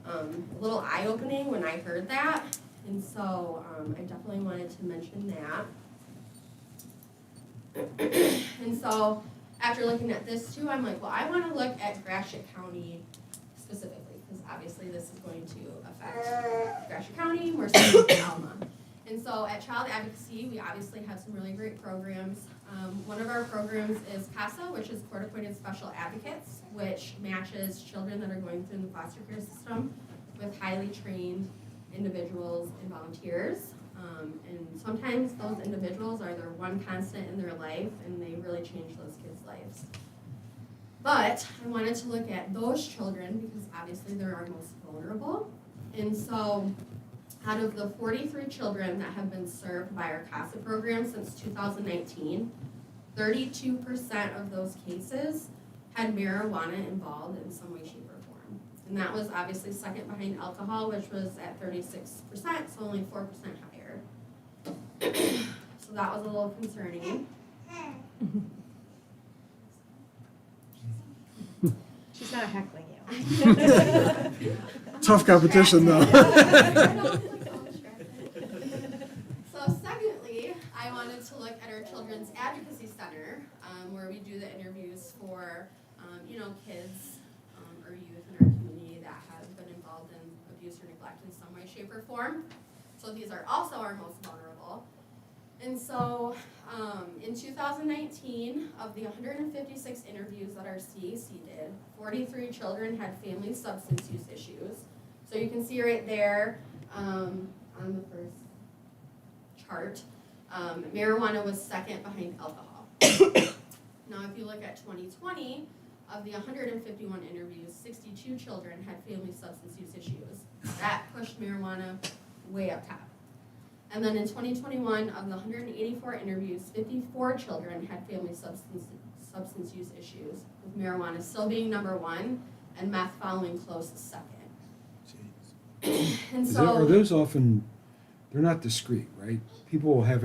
a little eye-opening when I heard that. And so I definitely wanted to mention that. And so after looking at this too, I'm like, well, I want to look at Gratiot County specifically, because obviously this is going to affect Gratiot County, more so than Alma. And so at Child Advocacy, we obviously have some really great programs. One of our programs is CASA, which is Court Appointed Special Advocates, which matches children that are going through the foster care system with highly trained individuals and volunteers. And sometimes those individuals are their one constant in their life, and they really change those kids' lives. But I wanted to look at those children because obviously they're our most vulnerable. And so out of the 43 children that have been served by our CASA program since 2019, 32% of those cases had marijuana involved in some way, shape, or form. And that was obviously second behind alcohol, which was at 36%, so only 4% higher. So that was a little concerning. She's not heckling you. Tough competition, though. So secondly, I wanted to look at our Children's Advocacy Center, where we do the interviews for, kids or youth in our community that have been involved in abuse or neglect in some way, shape, or form. So these are also our most vulnerable. And so in 2019, of the 156 interviews that our CAC did, 43 children had family substance use issues. So you can see right there on the first chart, marijuana was second behind alcohol. Now if you look at 2020, of the 151 interviews, 62 children had family substance use issues. That pushed marijuana way up top. And then in 2021, of the 184 interviews, 54 children had family substance use issues, with marijuana still being number 1 and meth following close second. And Are those often, they're not discrete, right? People will have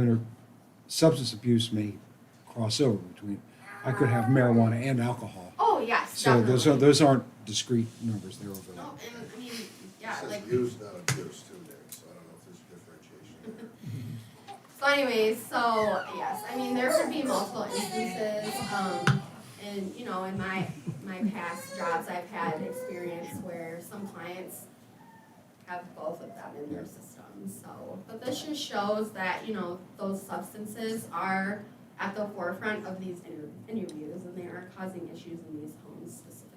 substance abuse may cross over between, I could have marijuana and alcohol. Oh, yes, So definitely. those aren't discrete numbers, they're No, overlapping. and I mean, yeah, It says like. abuse, not abuse too, Dave, so I don't know if there's differentiation there. So anyways, so yes, I mean, there could be multiple instances, and, you know, in my past jobs, I've had experience where some clients have both of them in their system, so. But this just shows that, you know, those substances are at the forefront of these interviews, and they are causing issues in these homes specifically.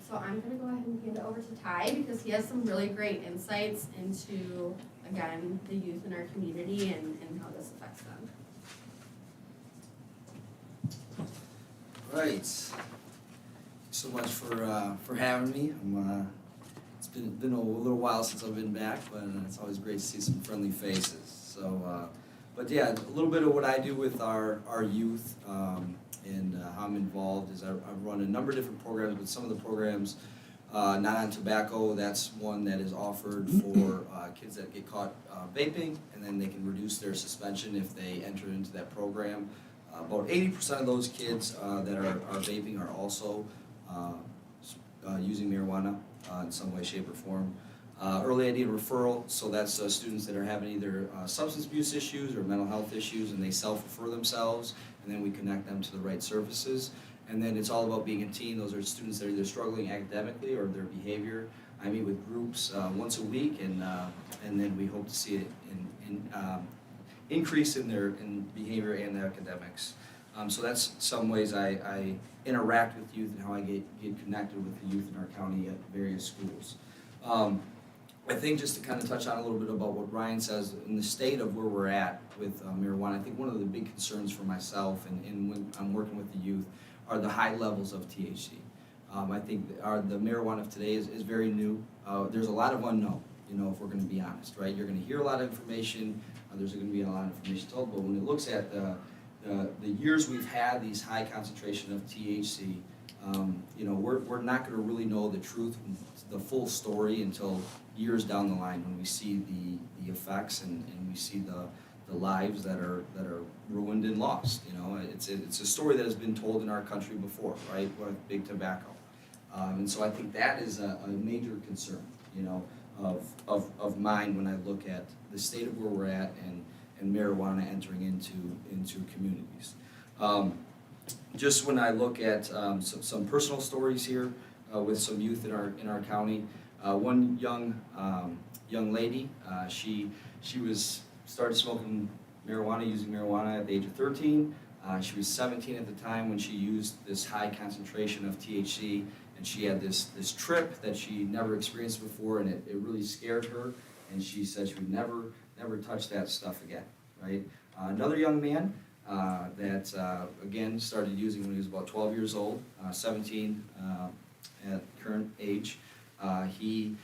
So I'm gonna go ahead and hand it over to Ty, because he has some really great insights into, again, the youth in our community and how this affects them. Right. Thanks so much for having me. It's been a little while since I've been back, but it's always great to see some friendly faces. So, but yeah, a little bit of what I do with our youth and how I'm involved is I run a number of different programs, but some of the programs, Not on Tobacco, that's one that is offered for kids that get caught vaping, and then they can reduce their suspension if they enter into that program. About 80% of those kids that are vaping are also using marijuana in some way, shape, or form. Early ID referral, so that's students that are having either substance abuse issues or mental health issues, and they self-refer themselves, and then we connect them to the right services. And then it's all about being a team. Those are students that are either struggling academically or their behavior. I meet with groups once a week, and then we hope to see it increase in their behavior and their academics. So that's some ways I interact with youth and how I get connected with the youth in our county at various schools. I think just to kind of touch on a little bit about what Ryan says, in the state of where we're at with marijuana, I think one of the big concerns for myself and when I'm working with the youth are the high levels of THC. I think the marijuana of today is very new. There's a lot of unknown, you know, if we're going to be honest, right? You're going to hear a lot of information. There's going to be a lot of information told, but when it looks at the years we've had these high concentration of THC, you know, we're not going to really know the truth, the full story until years down the line when we see the effects and we see the lives that are ruined and lost. You know, it's a story that has been told in our country before, right? With big tobacco, and so I think that is a major concern, you know, of mine when I look at the state of where we're at and marijuana entering into communities. Just when I look at some personal stories here with some youth in our county, one young lady, she started smoking marijuana, using marijuana at the age of 13. She was 17 at the time when she used this high concentration of THC, and she had this trip that she never experienced before, and it really scared her, and she said she would never touch that stuff again, right? Another young man that, again, started using when he was about 12 years old, 17 at current age. He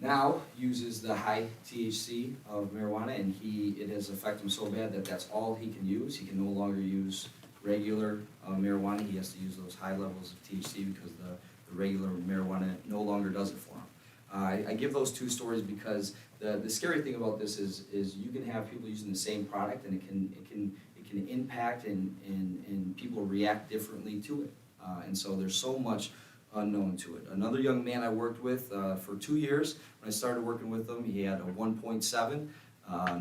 now uses the high THC of marijuana, and it has affected him so bad that that's all he can use. He can no longer use regular marijuana. He has to use those high levels of THC because the regular marijuana no longer does it for him. I give those two stories because the scary thing about this is you can have people using the same product, and it can impact and people react differently to it. And so there's so much unknown to it. Another young man I worked with for 2 years, when I started working with him, he had a 1.7,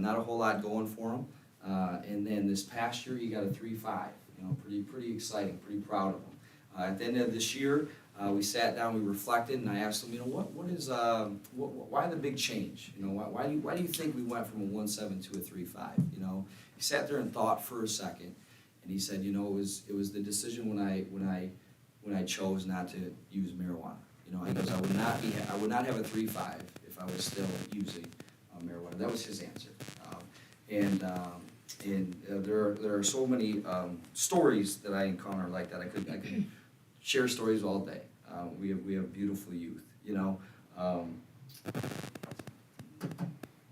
not a whole lot going for him. And then this past year, he got a 3.5. You know, pretty exciting, pretty proud of him. At the end of this year, we sat down, we reflected, and I asked him, you know, why the big change? You know, why do you think we went from a 1.7 to a 3.5? You know, he sat there and thought for a second, and he said, you know, it was the decision when I chose not to use marijuana. You know, he goes, I would not have a 3.5 if I was still using marijuana. That was his answer. There are so many stories that I encounter like that. I could share stories all day. We have beautiful youth, you know.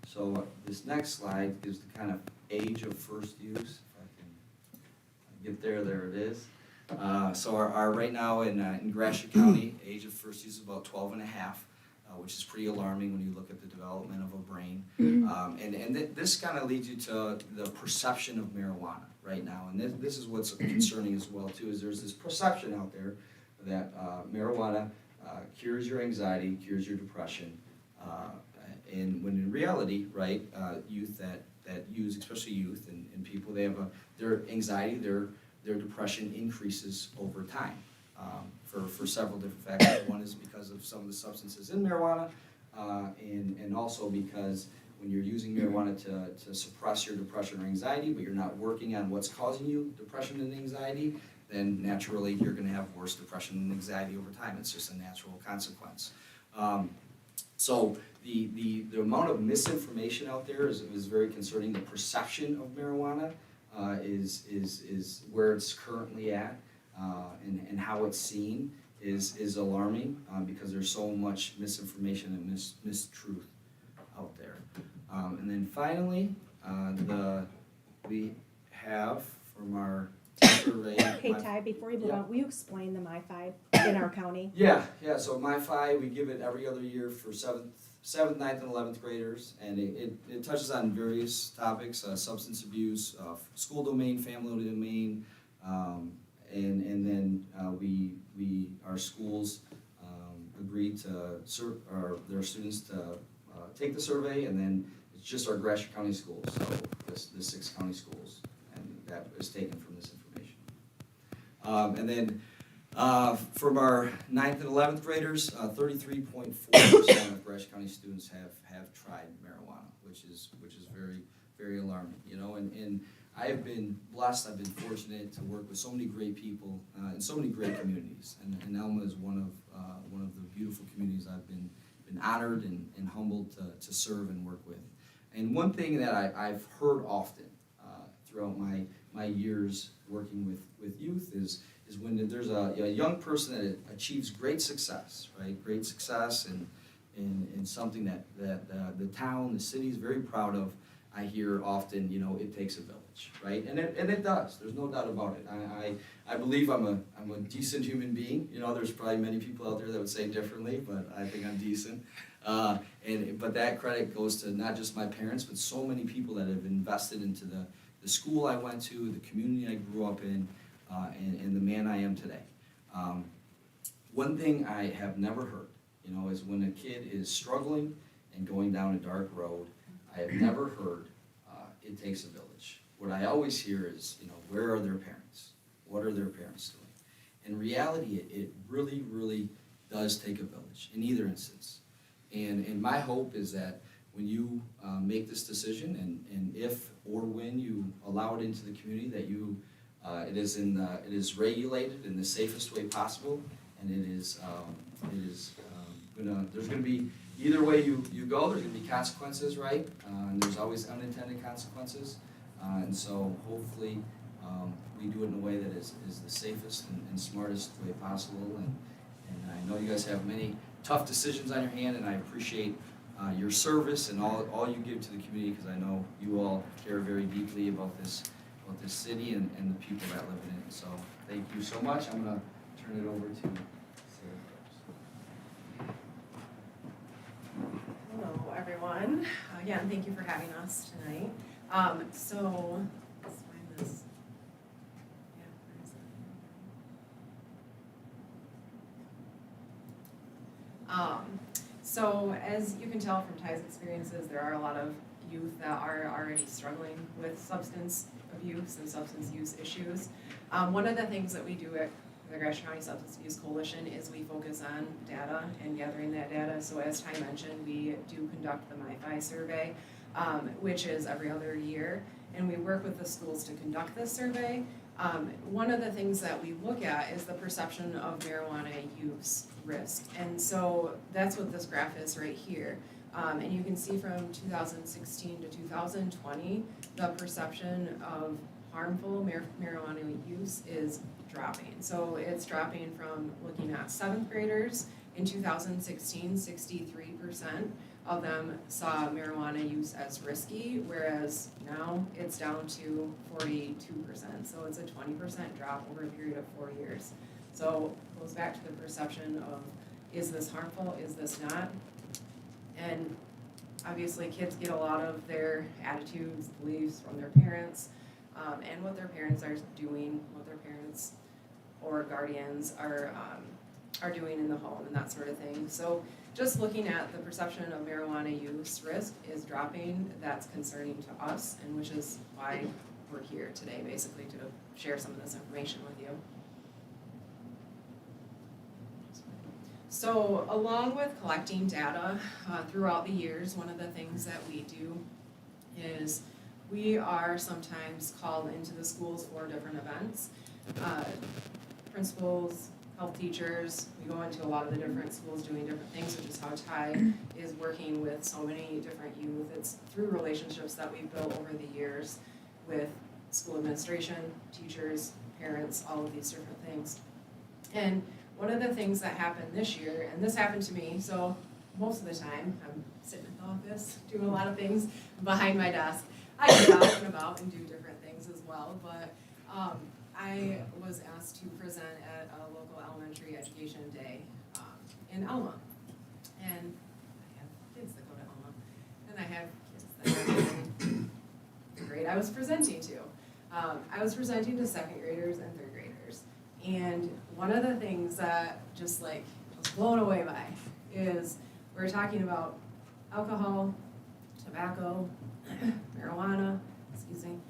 So this next slide gives the kind of age of first use. If I can get there it is. So our right now in Gratiot County, age of first use is about 12 and a half, which is pretty alarming when you look at the development of a brain. This kind of leads you to the perception of marijuana right now. And this is what's concerning as well too, is there's this perception out there that marijuana cures your anxiety, cures your depression, reality, right, youth that use, especially youth and people, they have their anxiety, their depression increases over time, for several different factors. One is because of some of the substances in marijuana, and also because when you're using marijuana to suppress your depression or anxiety, but you're not working on what's causing you depression and anxiety, then naturally you're gonna have worse depression and anxiety over time. It's just a natural consequence. So the amount of misinformation out there is very concerning. The perception of marijuana is where it's currently at, and how it's seen is alarming, because there's so much misinformation and mistruth out there. And then finally, we have from our survey. Hey Ty, before you move Yeah. on, will you explain the MI5 in our county? Yeah, so MyFi, we give it every other year for seventh, 9th, and 11th graders, and it touches on various topics, substance abuse, school domain, family domain, and then our schools agreed to their students to take the survey, and then it's just our Gratiot County schools, so the 6 county schools, and that is taken from this information. And then from our 9th and 11th graders, 33.4% of Gratiot County students have tried marijuana, which is very, very alarming, you know, and I have been blessed, I've been fortunate to work with so many great people in so many great communities, and Elma is one of the beautiful communities I've been honored and humbled to serve and work with. And one thing that I've heard often throughout my years working with youth is when there's a young person that achieves great success, right? Great success in something that the town, the city is very proud of. I hear often, you know, it takes a village, right? And it does. There's no doubt about it. I believe I'm a decent human being. You know, there's probably many people out there that would say differently, but I think I'm decent. But that credit goes to not just my parents, but so many people that have invested into the school I went to, the community I grew up in, and the man I am today. One thing I have never heard, you know, is when a kid is struggling and going down a dark road, I have never heard it takes a village. What I always hear is, you know, where are their parents? What are their parents doing? In reality, it really, really does take a village in either instance. And my hope is that when you make this decision, and if or when you allow it into the community, that you it is regulated in the safest way possible, and there's gonna be, either way you go, there's gonna be consequences, right? And there's always unintended consequences, and so hopefully we do it in a way that is the safest and smartest way possible. And I know you guys have many tough decisions on your hand, and I appreciate your service and all you give to the community, because I know you all care very deeply about this city and the people that live in it. So thank you so much. I'm going to turn it over to Sarah. Hello, everyone. Again, thank you for having us tonight. So let's find this. Yeah, where is it? So as you can tell from Ty's experiences, there are a lot of youth that are already struggling with substance abuse and substance use issues. One of the things that we do at the Gratiot County Substance Abuse Coalition is we focus on data and gathering that data. So as Ty mentioned, we do conduct the MyFi survey, which is every other year, and we work with the schools to conduct this survey. One of the things that we look at is the perception of marijuana use risk, and so that's what this graph is right here. And you can see from 2016 to 2020, the perception of harmful marijuana use is dropping. So it's dropping from looking at 7th graders in 2016, 63% of them saw marijuana use as risky, whereas now it's down to 42%. So it's a 20% drop over a period of 4 years. So it goes back to the perception of, is this harmful, is this not? And obviously kids get a lot of their attitudes, beliefs from their parents, and what their parents are doing, what their parents or guardians are are doing in the home and that sort of thing. So just looking at the perception of marijuana use risk is dropping, that's concerning to us, and which is why we're here today, basically to share some of this information with you. So along with collecting data throughout the years, one of the things that we do is we are sometimes called into the schools for different events. Principals, health teachers, we go into a lot of the different schools doing different things, which is how Ty is working with so many different youth. It's through relationships that we've built over the years with school administration, teachers, parents, all of these different things. And one of the things that happened this year, and this happened to me, so most of the time I'm sitting in the office doing a lot of things behind my desk. I get out and about and do different things as well, but I was asked to present at a local elementary education day in Alma. And I have kids that go to Alma, and I have kids that are in the grade I was presenting to. I was presenting to second graders and third graders. And one of the things that just like was blown away by is we're talking about alcohol, tobacco, marijuana, excuse me.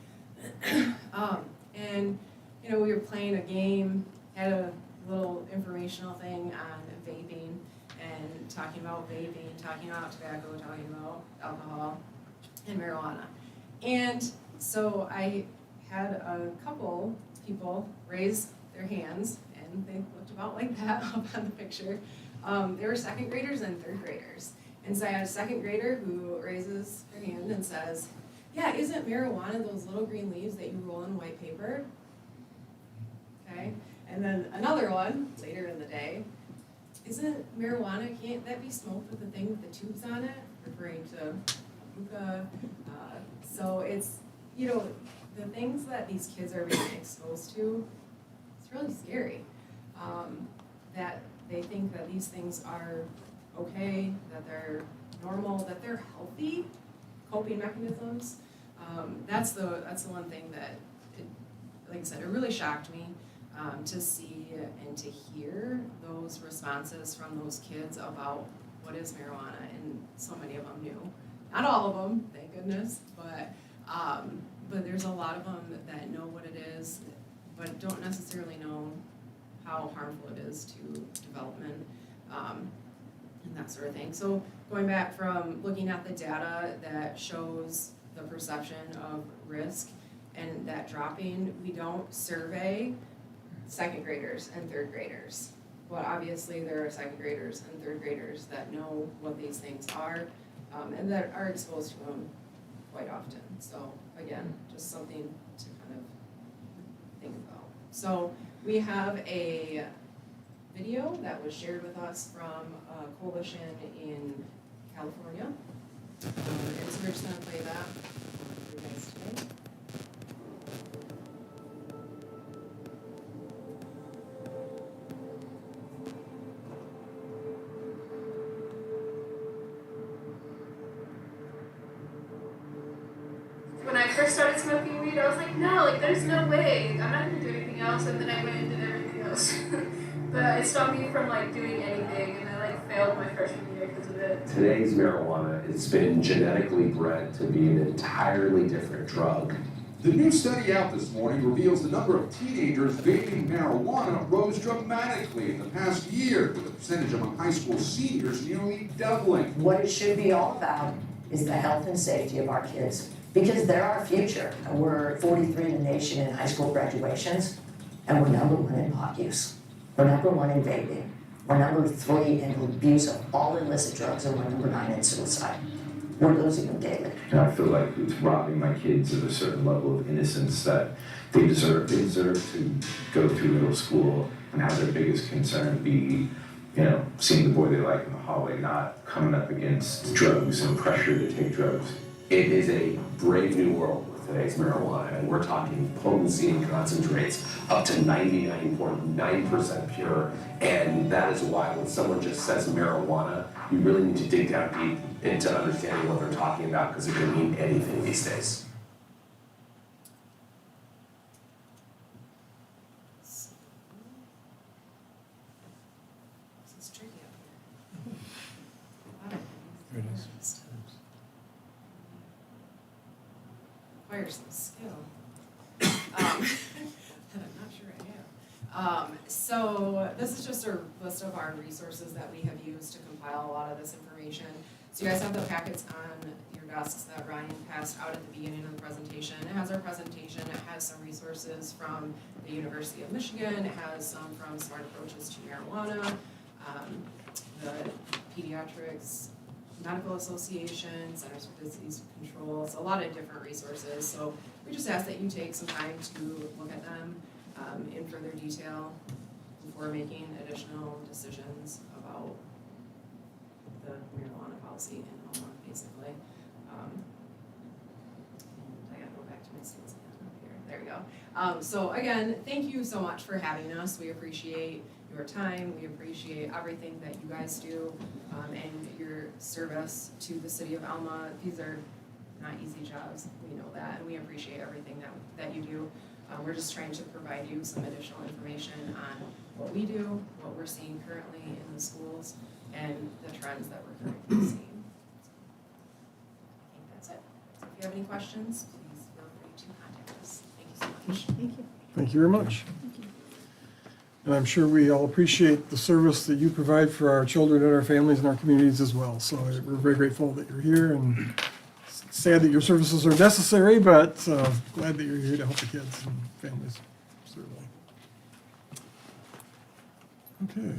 And you know, we were playing a game, had a little informational thing on vaping and talking about vaping, talking about tobacco, talking about alcohol and marijuana. And so I had a couple people raise their hands, and they looked about like that up on the picture. They were second graders and third graders. And so I had a second grader who raises her hand and says, yeah, isn't marijuana those little green leaves that you roll in white paper? Okay, and then another one, later in the day, isn't marijuana, can't that be smoked with the thing with the tubes on it? Referring to hookah. So it's, you know, the things that these kids are being exposed to, it's really scary. That they think that these things are okay, that they're normal, that they're healthy coping mechanisms. That's the one thing that, like I said, it really shocked me to see and to hear those responses from those kids about what is marijuana, and so many of them knew. Not all of them, thank goodness, but there's a lot of them that know what it is, but don't necessarily know how harmful it is to development and that sort of thing. So going back from looking at the data that shows the perception of risk and that dropping, we don't survey second graders and third graders. But obviously there are second graders and third graders that know what these things are and that are exposed to them quite often. So again, just something to kind of think about. So we have a video that was shared with us from a coalition in California. And so we're just gonna play that for you guys today. When I first started smoking weed, I was like, no, like there's no way, I'm not gonna do anything else, and then I went and did everything else. But it stopped me from like doing anything, and I like failed my freshman year because of it. Today's marijuana, it's been genetically bred to be an entirely different drug. The new study out this morning reveals the number of teenagers vaping marijuana rose dramatically in the past year, with the percentage among high school seniors nearly doubling. What it should be all about is the health and safety of our kids, because they're our future. We're 43 in the nation in high school graduations, and we're #1 in pot use. We're #1 in vaping. We're #3 in abuse of all illicit drugs, and we're #9 in suicide. We're losing them daily. And I feel like it's robbing my kids of a certain level of innocence that they deserve. They deserve to go through middle school and have their biggest concern be, you know, seeing the boy they like in the hallway, not coming up against drugs and pressure to take drugs. It is a brave new world with today's marijuana, and we're talking potency and concentrates up to 99.9% pure, and that is why when someone just says marijuana, you really need to dig down deep into understanding what they're talking about, because it can mean anything these days. acquire some skill. That I'm not sure I have. So this is just a list of our resources that we have used to compile a lot of this information. So you guys have the packets on your desks that Ryan passed out at the beginning of the presentation. It has our presentation, it has some resources from the University of Michigan, it has some from Smart Approaches to Marijuana, the Pediatrics Medical Association, Centers for Disease Control, so a lot of different resources. So we just ask that you take some time to look at them in further detail before making additional decisions about the marijuana policy in Alma, basically. And I gotta go back to my slides again up here. There we go. So again, thank you so much for having us. We appreciate your time. We appreciate everything that you guys do and your service to the city of Alma. These are not easy jobs. We know that, and we appreciate everything that you do. We're just trying to provide you some additional information on what we do, what we're seeing currently in the schools, and the trends that we're currently seeing. I think that's it. So if you have any questions, please feel free to contact us. Thank you so much. Thank you. Thank you very much. And I'm sure we all appreciate the service that you provide for our children and our families and our communities as well. So we're very grateful that you're here, and sad that your services are necessary, but glad that you're here to help the kids and families, certainly. Okay.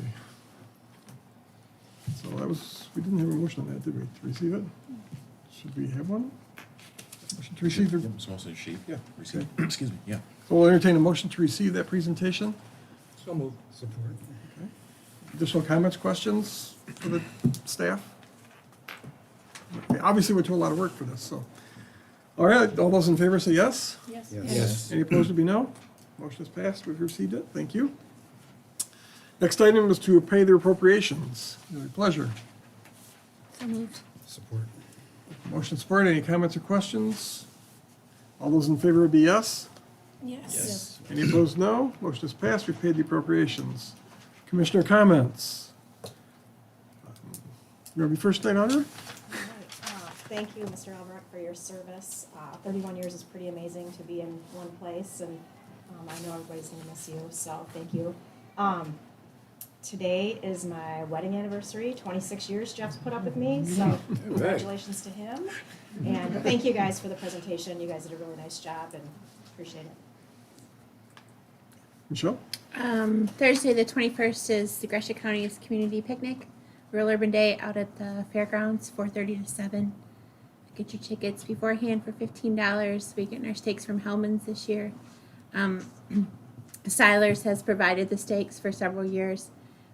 So that was, we didn't have a motion on that, did we, to receive it? Should we have one? Motion to receive? Yep, it's also a sheet. Yeah. Receive. Excuse me, yeah. So we'll entertain a motion to receive that presentation. So moved. Support. Okay. Additional comments, questions for the staff? Okay, obviously, we took a lot of work for this, so. All right, all those in favor say yes? Yes. Yes. Any opposed would be no? Motion is passed, we've received it, thank you. Next item is to pay the appropriations. Your pleasure. So moved. Support. Motion support, any comments or questions? All those in favor would be yes? Yes. Any opposed, no? Motion is passed, we've paid the appropriations. Commissioner comments? You want to be first, Night Auditor? Thank you, Mr. Albrecht, for your service. 31 years is pretty amazing to be in one place, and I know everybody's gonna miss you, so thank you. Today is my wedding anniversary, 26 years Jeff's put up with me, so congratulations to him. And thank you guys for the presentation. You guys did a really nice job, and appreciate it. Michelle? Thursday, the 21st, is the Gratiot County's community picnic, Rural Urban Day, out at the fairgrounds, 4:30 to 7. Get your tickets beforehand for $15. We get our steaks from Hellman's this year. Siler's has provided the steaks for several years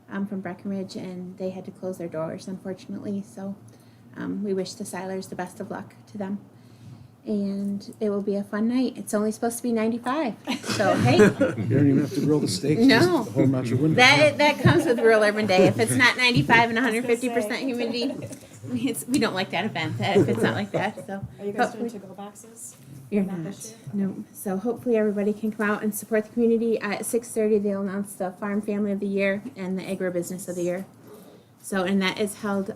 from Breckenridge, and they had to close their doors, unfortunately. So we wish the Siler's the best of luck to them. And it will be a fun night. It's only supposed to be 95. So, hey. You don't even have to grill the steaks. No. Just hold them out your window. That comes with Rural Urban Day. If it's not 95 and 150% humidity, we don't like that event, if it's not like that. So Are you guys hopefully- doing to-go boxes? You're Not not. this year? No. So hopefully everybody can come out and support the community. At 6:30, they'll announce the Farm Family of the Year and the Agribusiness of the Year. So, and that is held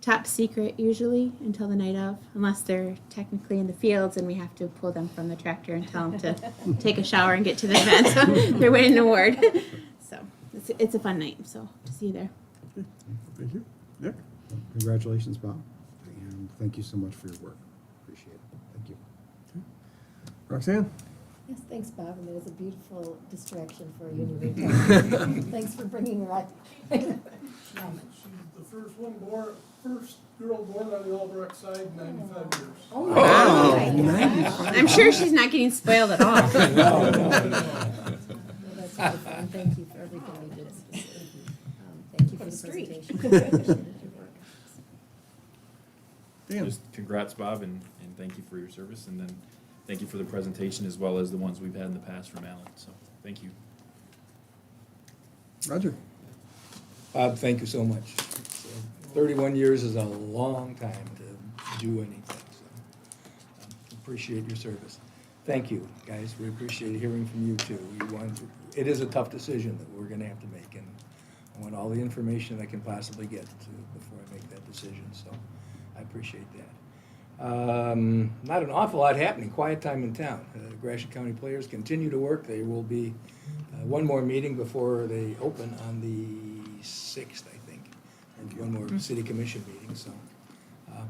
top secret usually until the night of, unless they're technically in the fields and we have to pull them from the tractor and tell them to take a shower and get to the event. So they're winning an award. So it's a fun night. So to see you there. Thank you. Nick? Congratulations, Bob. And thank you so much for your work. Appreciate it. Thank you. Roxanne? Yes, thanks, Bob, and it was a beautiful distraction for you and your retirement. Thanks for bringing her up. She's the first girl born on the Albrecht side in 95 years. Oh, Wow. nice. I'm sure she's not getting spoiled at all. Well, that's wonderful, and thank you for everything you did. Thank you for the presentation. Appreciated your work. Dan? Just congrats, Bob, and thank you for your service, and then thank you for the presentation as well as the ones we've had in the past from Alan, so thank you. Roger? Bob, thank you so much. 31 years is a long time to do anything, so appreciate your service. Thank you, guys. We appreciate hearing from you too. It is a tough decision that we're gonna have to make, and I want all the information I can possibly get before I make that decision, so I appreciate that. Not an awful lot happening, quiet time in town. Gratiot County players continue to work. There will be one more meeting before they open on the 6th, I think, and one more city commission meeting, so.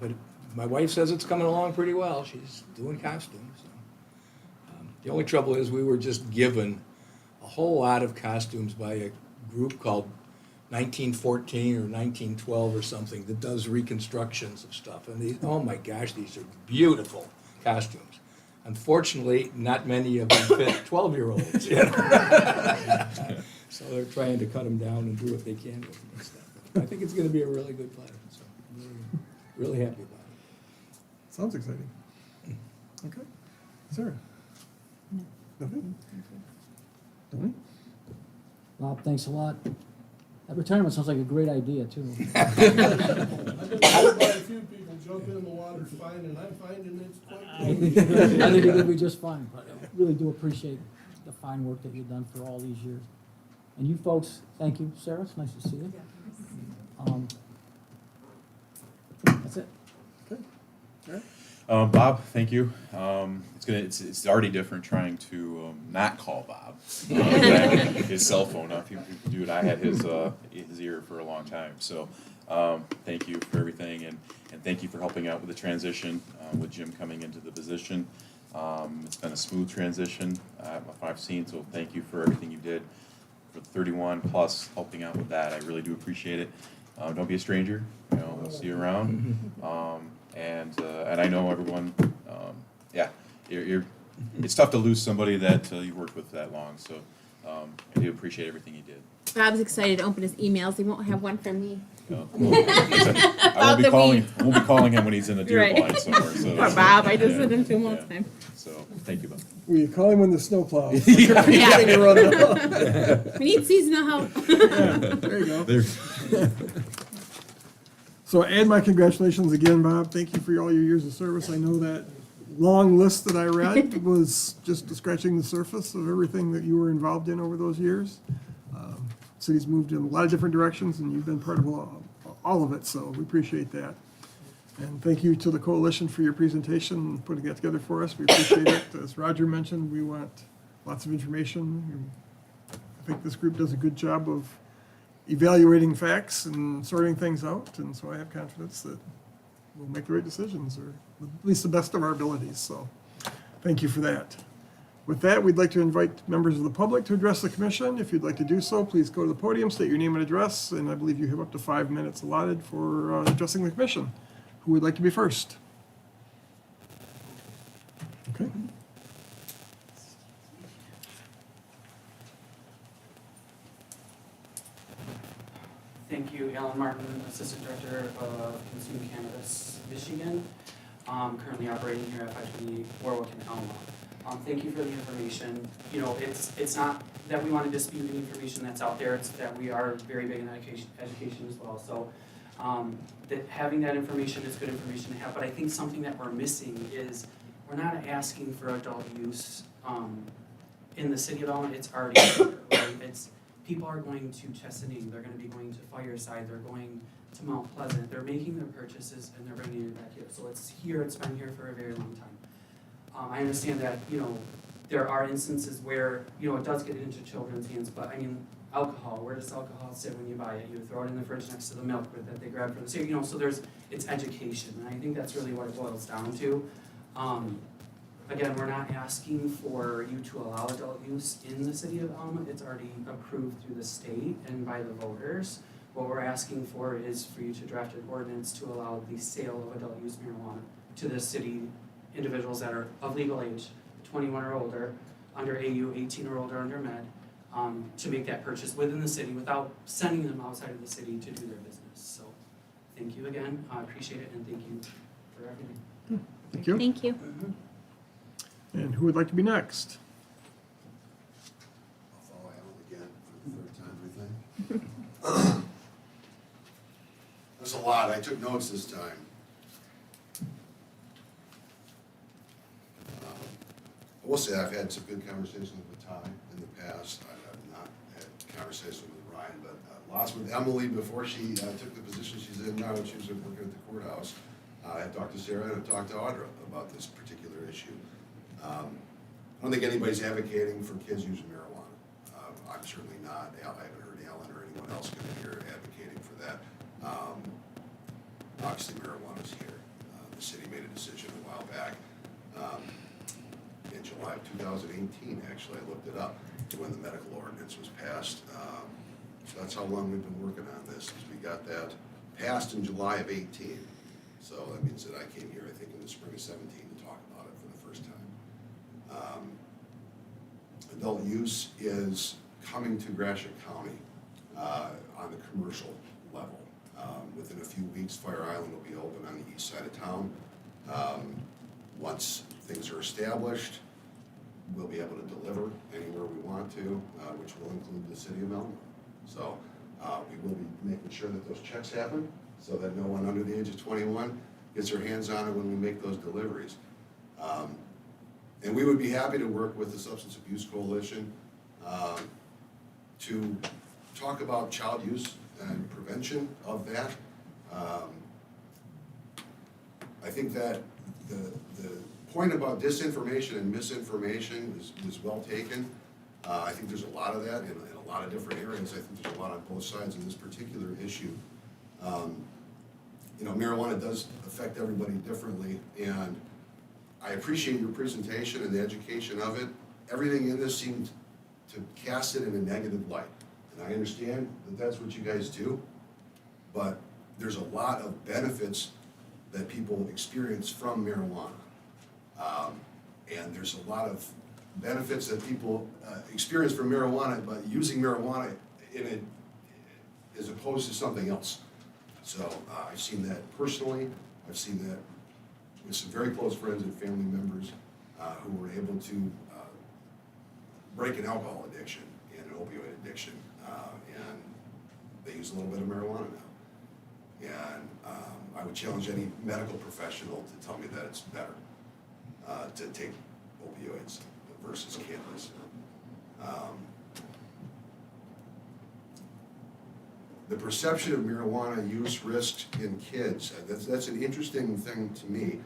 But my wife says it's coming along pretty well. She's doing costumes. So. The only trouble is we were just given a whole lot of costumes by a group called 1914 or 1912 or something that does reconstructions of stuff. And these, oh my gosh, these are beautiful costumes. Unfortunately, not many of them fit 12-year-olds. You know? So they're trying to cut them down and do what they can with them and stuff. I think it's going to be a really good play. So I'm really happy about it. Sounds exciting. Okay. Sarah? Nothing? Tony? Bob, thanks a lot. That retirement sounds like a great idea, too. I've been told by a few people, jump in the water's fine, and I'm finding it's quite. I think it'll be just fine, but I really do appreciate the fine work that you've done for all these years. And you folks, thank you. Sarah, it's nice to see you. That's it. Okay. All right. Bob, thank you. It's already different trying to not call Bob. His cell phone. Not people do it. I had his ear for a long time. So thank you for everything, and thank you for helping out with the transition with Jim coming into the position. It's been a smooth transition, I've seen. So thank you for everything you did for 31 plus helping out with that. I really do appreciate it. Don't be a stranger. You know, we'll see you around. And I know everyone, it's tough to lose somebody that you worked with that long, so I do appreciate everything you did. Bob's excited to open his emails. He won't have one from me. I won't be calling him when he's in a deer Right. blind somewhere. So, Poor Bob, I just sent him to him all the time. So thank you, Bob. Will you call him when the snow plows? Yeah. Getting to run out. We need seasonal help. There you go. So add my congratulations again, Bob. Thank you for all your years of service. I know that long list that I read was just scratching the surface of everything that you were involved in over those years. City's moved in a lot of different directions, and you've been part of all of it, so we appreciate that. And thank you to the coalition for your presentation and putting that together for us. We appreciate it. As Roger mentioned, we want lots of information. I think this group does a good job of evaluating facts and sorting things out, and so I have confidence that we'll make the right decisions, or at least the best of our abilities, so thank you for that. With that, we'd like to invite members of the public to address the commission. If you'd like to do so, please go to the podium, state your name and address, and I believe you have up to 5 minutes allotted for addressing the commission. Who would like to be first? Okay. Thank you, Alan Martin, Assistant Director of Consumer Cannabis, Michigan. Currently operating here at 520 Warwick and Alma. Thank you for the information. You know, it's not that we want to dispute the information that's out there, it's that we are very big in education as well. So that having that information is good information to have, but I think something that we're missing is we're not asking for adult use in the city of Alma. It's already there, right? People are going to Chesaning, they're going to be going to Fireside, they're going to Mount Pleasant, they're making their purchases and they're bringing it back here. So it's here, it's been here for a very long time. I understand that, you know, there are instances where, you know, it does get into children's hands, but I mean, alcohol, where does alcohol sit when you buy it? You throw it in the fridge next to the milk that they grab from the cereal, you know, so it's education, and I think that's really what it boils down to. Again, we're not asking for you to allow adult use in the city of Alma. It's already approved through the state and by the voters. What we're asking for is for you to draft an ordinance to allow the sale of adult use marijuana to the city individuals that are of legal age, 21 or older, under AU, 18 or older under med, to make that purchase within the city without sending them outside of the city to do their business. So thank you again. I appreciate it, and thank you for everything. Thank you. Thank you. And who would like to be next? I'll follow Alan again for the third time, I think. There's a lot. I took notes this time. I will say I've had some good conversations with Ty in the past. I've not had conversations with Ryan, but lots with Emily before she took the position she's in now, and she was working at the courthouse. I talked to Sarah and I talked to Audra about this particular issue. I don't think anybody's advocating for kids using marijuana. I'm certainly not. I haven't heard Alan or anyone else come in here advocating for that. Obviously, marijuana's here. The city made a decision a while back. In July of 2018, actually, I looked it up, when the medical ordinance was passed. So that's how long we've been working on this, is we got that passed in July of 18. So that means that I came here, I think, in the spring of 17 to talk about it for the first time. Adult use is coming to Gratiot County on the commercial level. Within a few weeks, Fire Island will be open on the east side of town. Once things are established, we'll be able to deliver anywhere we want to, which will include the city of Elmwood. So we will be making sure that those checks happen, so that no one under the age of 21 gets their hands on it when we make those deliveries. And we would be happy to work with the Substance Abuse Coalition to talk about child use and prevention of that. I think that the point about disinformation and misinformation is well taken. I think there's a lot of that in a lot of different areas. I think there's a lot on both sides in this particular issue. You know, marijuana does affect everybody differently, and I appreciate your presentation and the education of it. Everything in this seemed to cast it in a negative light. And I understand that that's what you guys do, but there's a lot of benefits that people experience from marijuana. And there's a lot of benefits that people experience from marijuana, but using marijuana in it as opposed to something else. So I've seen that personally. I've seen that with some very close friends and family members who were able to break an alcohol addiction and an opioid addiction, and they use a little bit of marijuana now. And I would challenge any medical professional to tell me that it's better to take opioids versus cannabis. The perception of marijuana use risk in kids, that's an interesting thing to me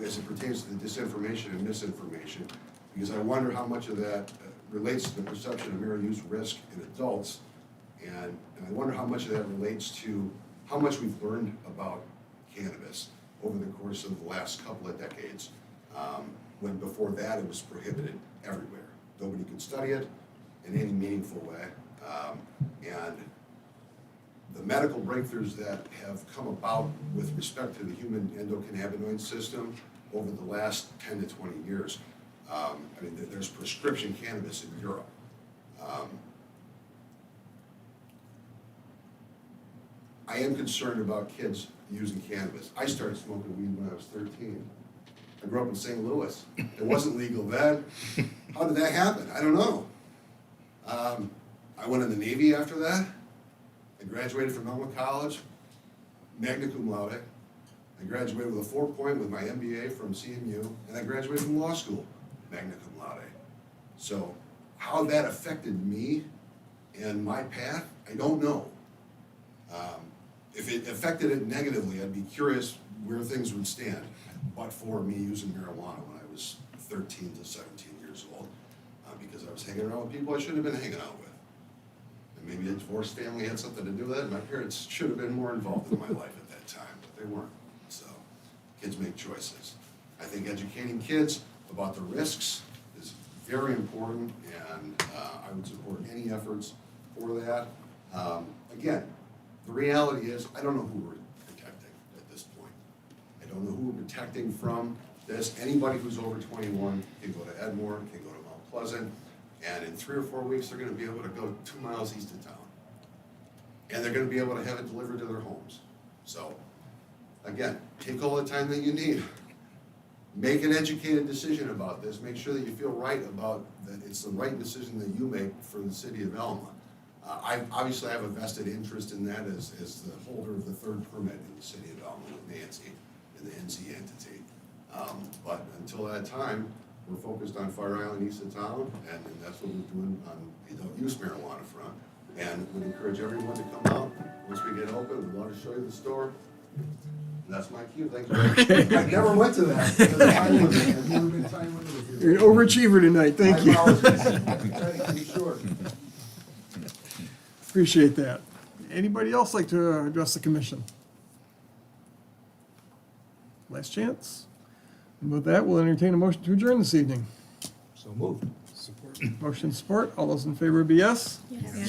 as it pertains to the disinformation and misinformation, because I wonder how much of that relates to the perception of marijuana use risk in adults, and I wonder how much of that relates to how much we've learned about cannabis over the course of the last couple of decades, when before that it was prohibited everywhere. Nobody could study it in any meaningful way, and the medical breakthroughs that have come about with respect to the human endocannabinoid system over the last 10 to 20 years. I mean, there's prescription cannabis in Europe. I am concerned about kids using cannabis. I started smoking weed when I was 13. I grew up in St. Louis. It wasn't legal then. How did that happen? I don't know. I went in the Navy after that. I graduated from Elmwood College, magna cum laude. I graduated with a 4.0 with my MBA from CMU, and I graduated from law school, magna cum laude. So how that affected me and my path, I don't know. If it affected it negatively, I'd be curious where things would stand, but for me using marijuana when I was 13 to 17 years old, because I was hanging around with people I shouldn't have been hanging out with. And maybe a divorced family had something to do with it. My parents should have been more involved in my life at that time, but they weren't. So kids make choices. I think educating kids about the risks is very important, and I would support any efforts for that. Again, the reality is, I don't know who we're protecting at this point. I don't know who we're protecting from this. Anybody who's over 21 can go to Edmore, can go to Mount Pleasant, and in 3 or 4 weeks, they're gonna be able to go 2 miles east of town. And they're gonna be able to have it delivered to their homes. So, again, take all the time that you need. Make an educated decision about this. Make sure that you feel right about that it's the right decision that you make for the city of Elma. I obviously have a vested interest in that as the holder of the 3rd permit in the city of Elma with Nancy and the NC entity. But until that time, we're focused on Fire Island east of town, and that's what we're doing on the adult use marijuana front. And would encourage everyone to come out once we get open. We'd love to show you the store, That's my cue, thank you. I never went to that. because time limit. I've never been time limited here. You're an overachiever tonight, thank you. My apologies. I'm trying to keep short. Appreciate that. Anybody else like to address the commission? Last chance. And with that, we'll entertain a motion to adjourn this evening. So moved. Support. Motion support, all those in favor be yes? Yes.